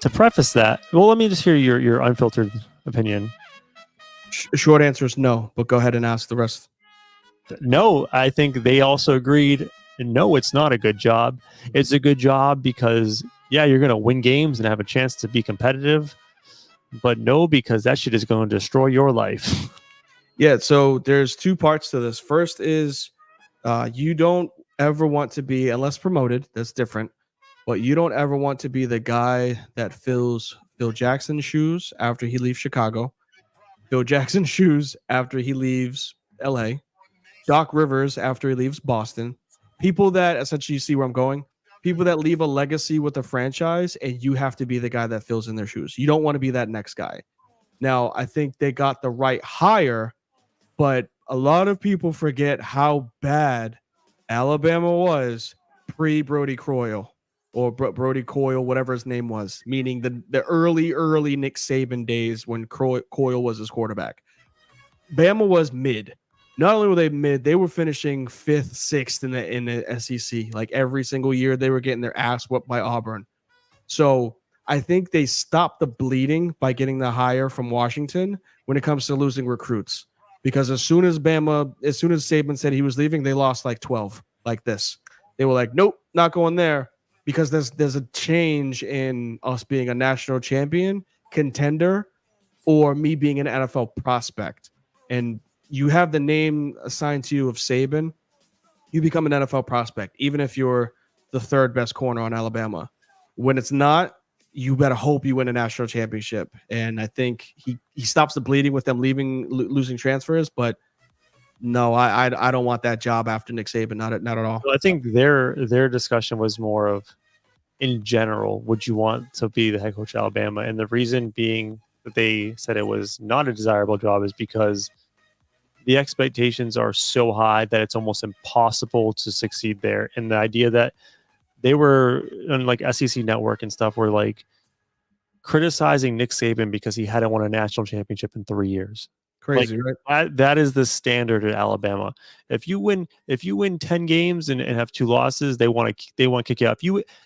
to preface that, well, let me just hear your unfiltered opinion. Short answer is no, but go ahead and ask the rest. No, I think they also agreed, no, it's not a good job. It's a good job because, yeah, you're going to win games and have a chance to be competitive. But no, because that shit is going to destroy your life. Yeah, so there's two parts to this. First is you don't ever want to be, unless promoted, that's different, but you don't ever want to be the guy that fills Phil Jackson's shoes after he leaves Chicago, Phil Jackson's shoes after he leaves LA, Doc Rivers after he leaves Boston. People that, essentially, you see where I'm going, people that leave a legacy with a franchise and you have to be the guy that fills in their shoes. You don't want to be that next guy. Now, I think they got the right hire, but a lot of people forget how bad Alabama was pre-Brody Croyle or Brody Coyle, whatever his name was, meaning the early Nick Saban days when Coyle was his quarterback. Bama was mid. Not only were they mid, they were finishing 5th, 6th in the SEC. Like every single year, they were getting their ass whooped by Auburn. So I think they stopped the bleeding by getting the hire from Washington when it comes to losing recruits. Because as soon as Saban said he was leaving, they lost like 12 like this. They were like, nope, not going there. Because there's a change in us being a national champion, contender, or me being an NFL prospect. And you have the name assigned to you of Saban, you become an NFL prospect, even if you're the 3rd best corner on Alabama. When it's not, you better hope you win a national championship. And I think he stops the bleeding with them losing transfers. But no, I don't want that job after Nick Saban. Not at all. Well, I think their discussion was more of, in general, would you want to be the head coach of Alabama? And the reason being that they said it was not a desirable job is because the expectations are so high that it's almost impossible to succeed there. And the idea that they were on like SEC Network and stuff were like criticizing Nick Saban because he hadn't won a national championship in 3 years. Crazy, like, right? That is the standard at Alabama. If you win 10 games and have 2 losses, they want to kick you out.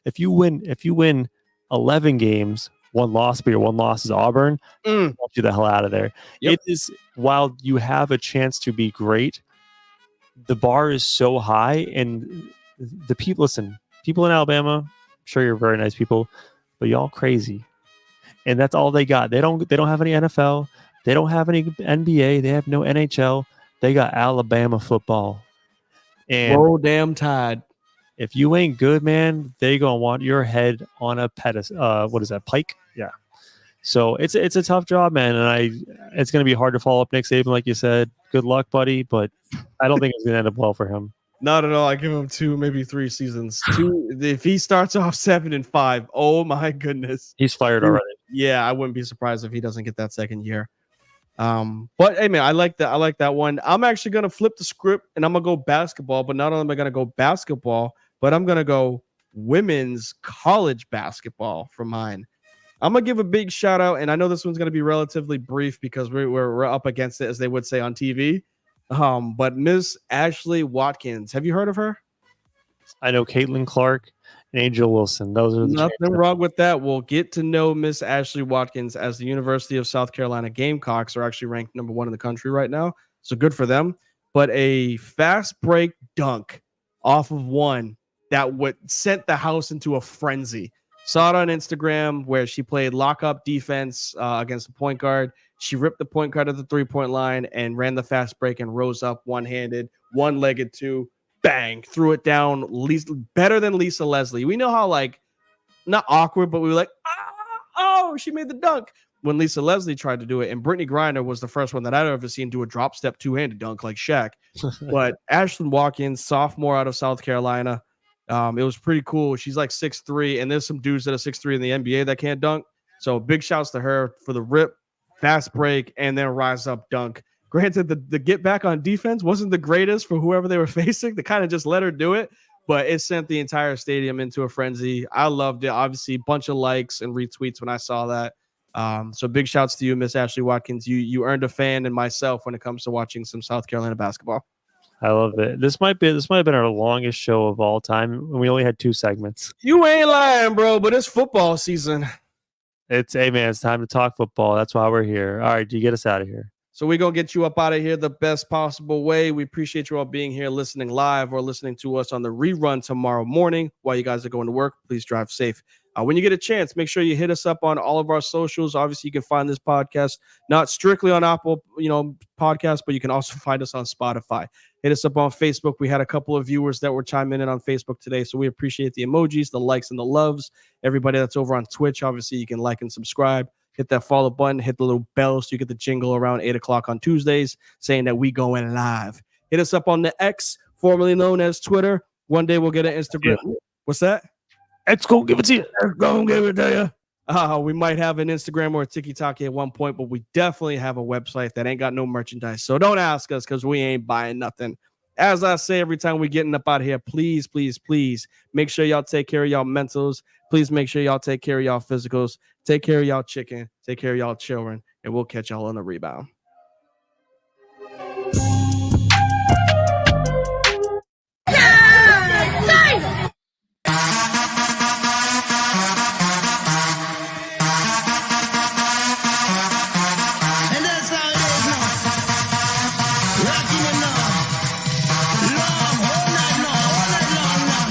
If you win 11 games, 1 loss, but your 1 loss is Auburn, get you the hell out of there. Yep. It is, while you have a chance to be great, the bar is so high, and the people in Alabama, I'm sure you're very nice people, but y'all crazy. And that's all they got. They don't have any NFL. They don't have any NBA. They have no NHL. They got Alabama football. And roll damn Tide. If you ain't good, man, they gonna want your head on a pedestal. What is that, pike? Yeah. So it's a tough job, man, and it's gonna be hard to follow up Nick Saban, like you said. Good luck, buddy, but I don't think it's gonna end up well for him. Not at all. I give him 2, maybe 3 seasons. 2. If he starts off 7-5, oh my goodness, he's fired already. Yeah, I wouldn't be surprised if he doesn't get that 2nd year. But hey, man, I like that one. I'm actually gonna flip the script and I'm gonna go basketball. But not only am I gonna go basketball, but I'm gonna go women's college basketball for mine. I'm gonna give a big shout out, and I know this one's gonna be relatively brief because we're up against it, as they would say on TV. But Miss Ashley Watkins, have you heard of her? I know Caitlin Clark and Angel Wilson. Those are nothing wrong with that. We'll get to know Miss Ashley Watkins, as the University of South Carolina Gamecocks are actually ranked number 1 in the country right now. So good for them. But a fast break dunk off of one that sent the house into a frenzy. Saw it on Instagram where she played lockup defense against the point guard. She ripped the point guard at the 3-point line and ran the fast break and rose up one-handed, one-legged too. Bang, threw it down. Better than Lisa Leslie. We know how, like, not awkward, but we were like, oh, she made the dunk when Lisa Leslie tried to do it. And Brittany Griner was the first one that I'd ever seen do a drop step 2-handed dunk like Shaq. But Ashlyn Watkins, sophomore out of South Carolina, it was pretty cool. She's like 6'3", and there's some dudes that are 6'3" in the NBA that can't dunk. So big shouts to her for the rip, fast break, and then rise up dunk. Granted, the get back on defense wasn't the greatest for whoever they were facing. They kind of just let her do it, but it sent the entire stadium into a frenzy. I loved it. Obviously, a bunch of likes and retweets when I saw that. So big shouts to you, Miss Ashley Watkins. You earned a fan and myself when it comes to watching some South Carolina basketball. I love it. This might have been our longest show of all time, and we only had 2 segments. You ain't lying, bro, but it's football season. It's it's time to talk football. That's why we're here. All right, you get us out of here. So we're going to get you up out of here the best possible way. We appreciate you all being here, listening live or listening to us on the rerun tomorrow morning while you guys are going to work. Please drive safe. When you get a chance, make sure you hit us up on all of our socials. Obviously, you can find this podcast not strictly on Apple, podcast, but you can also find us on Spotify. Hit us up on Facebook. We had a couple of viewers that were chiming in on Facebook today, so we appreciate the emojis, the likes, and the loves. Everybody that's over on Twitch, obviously, you can like and subscribe. Hit that follow button, hit the little bell so you get the jingle around 8 o'clock on Tuesdays saying that we going live. Hit us up on the X, formerly known as Twitter. One day we'll get an Instagram. Yeah. What's that? Let's go give it to you. Let's go give it to you. We might have an Instagram or a TikTok at one point, but we definitely have a website that ain't got no merchandise. So don't ask us because we ain't buying nothing. As I say every time we getting up out of here, please, please, please make sure y'all take care of y'all mentals. Please make sure y'all take care of y'all physicals. Take care of y'all chicken. Take care of y'all children. And we'll catch y'all on the rebound.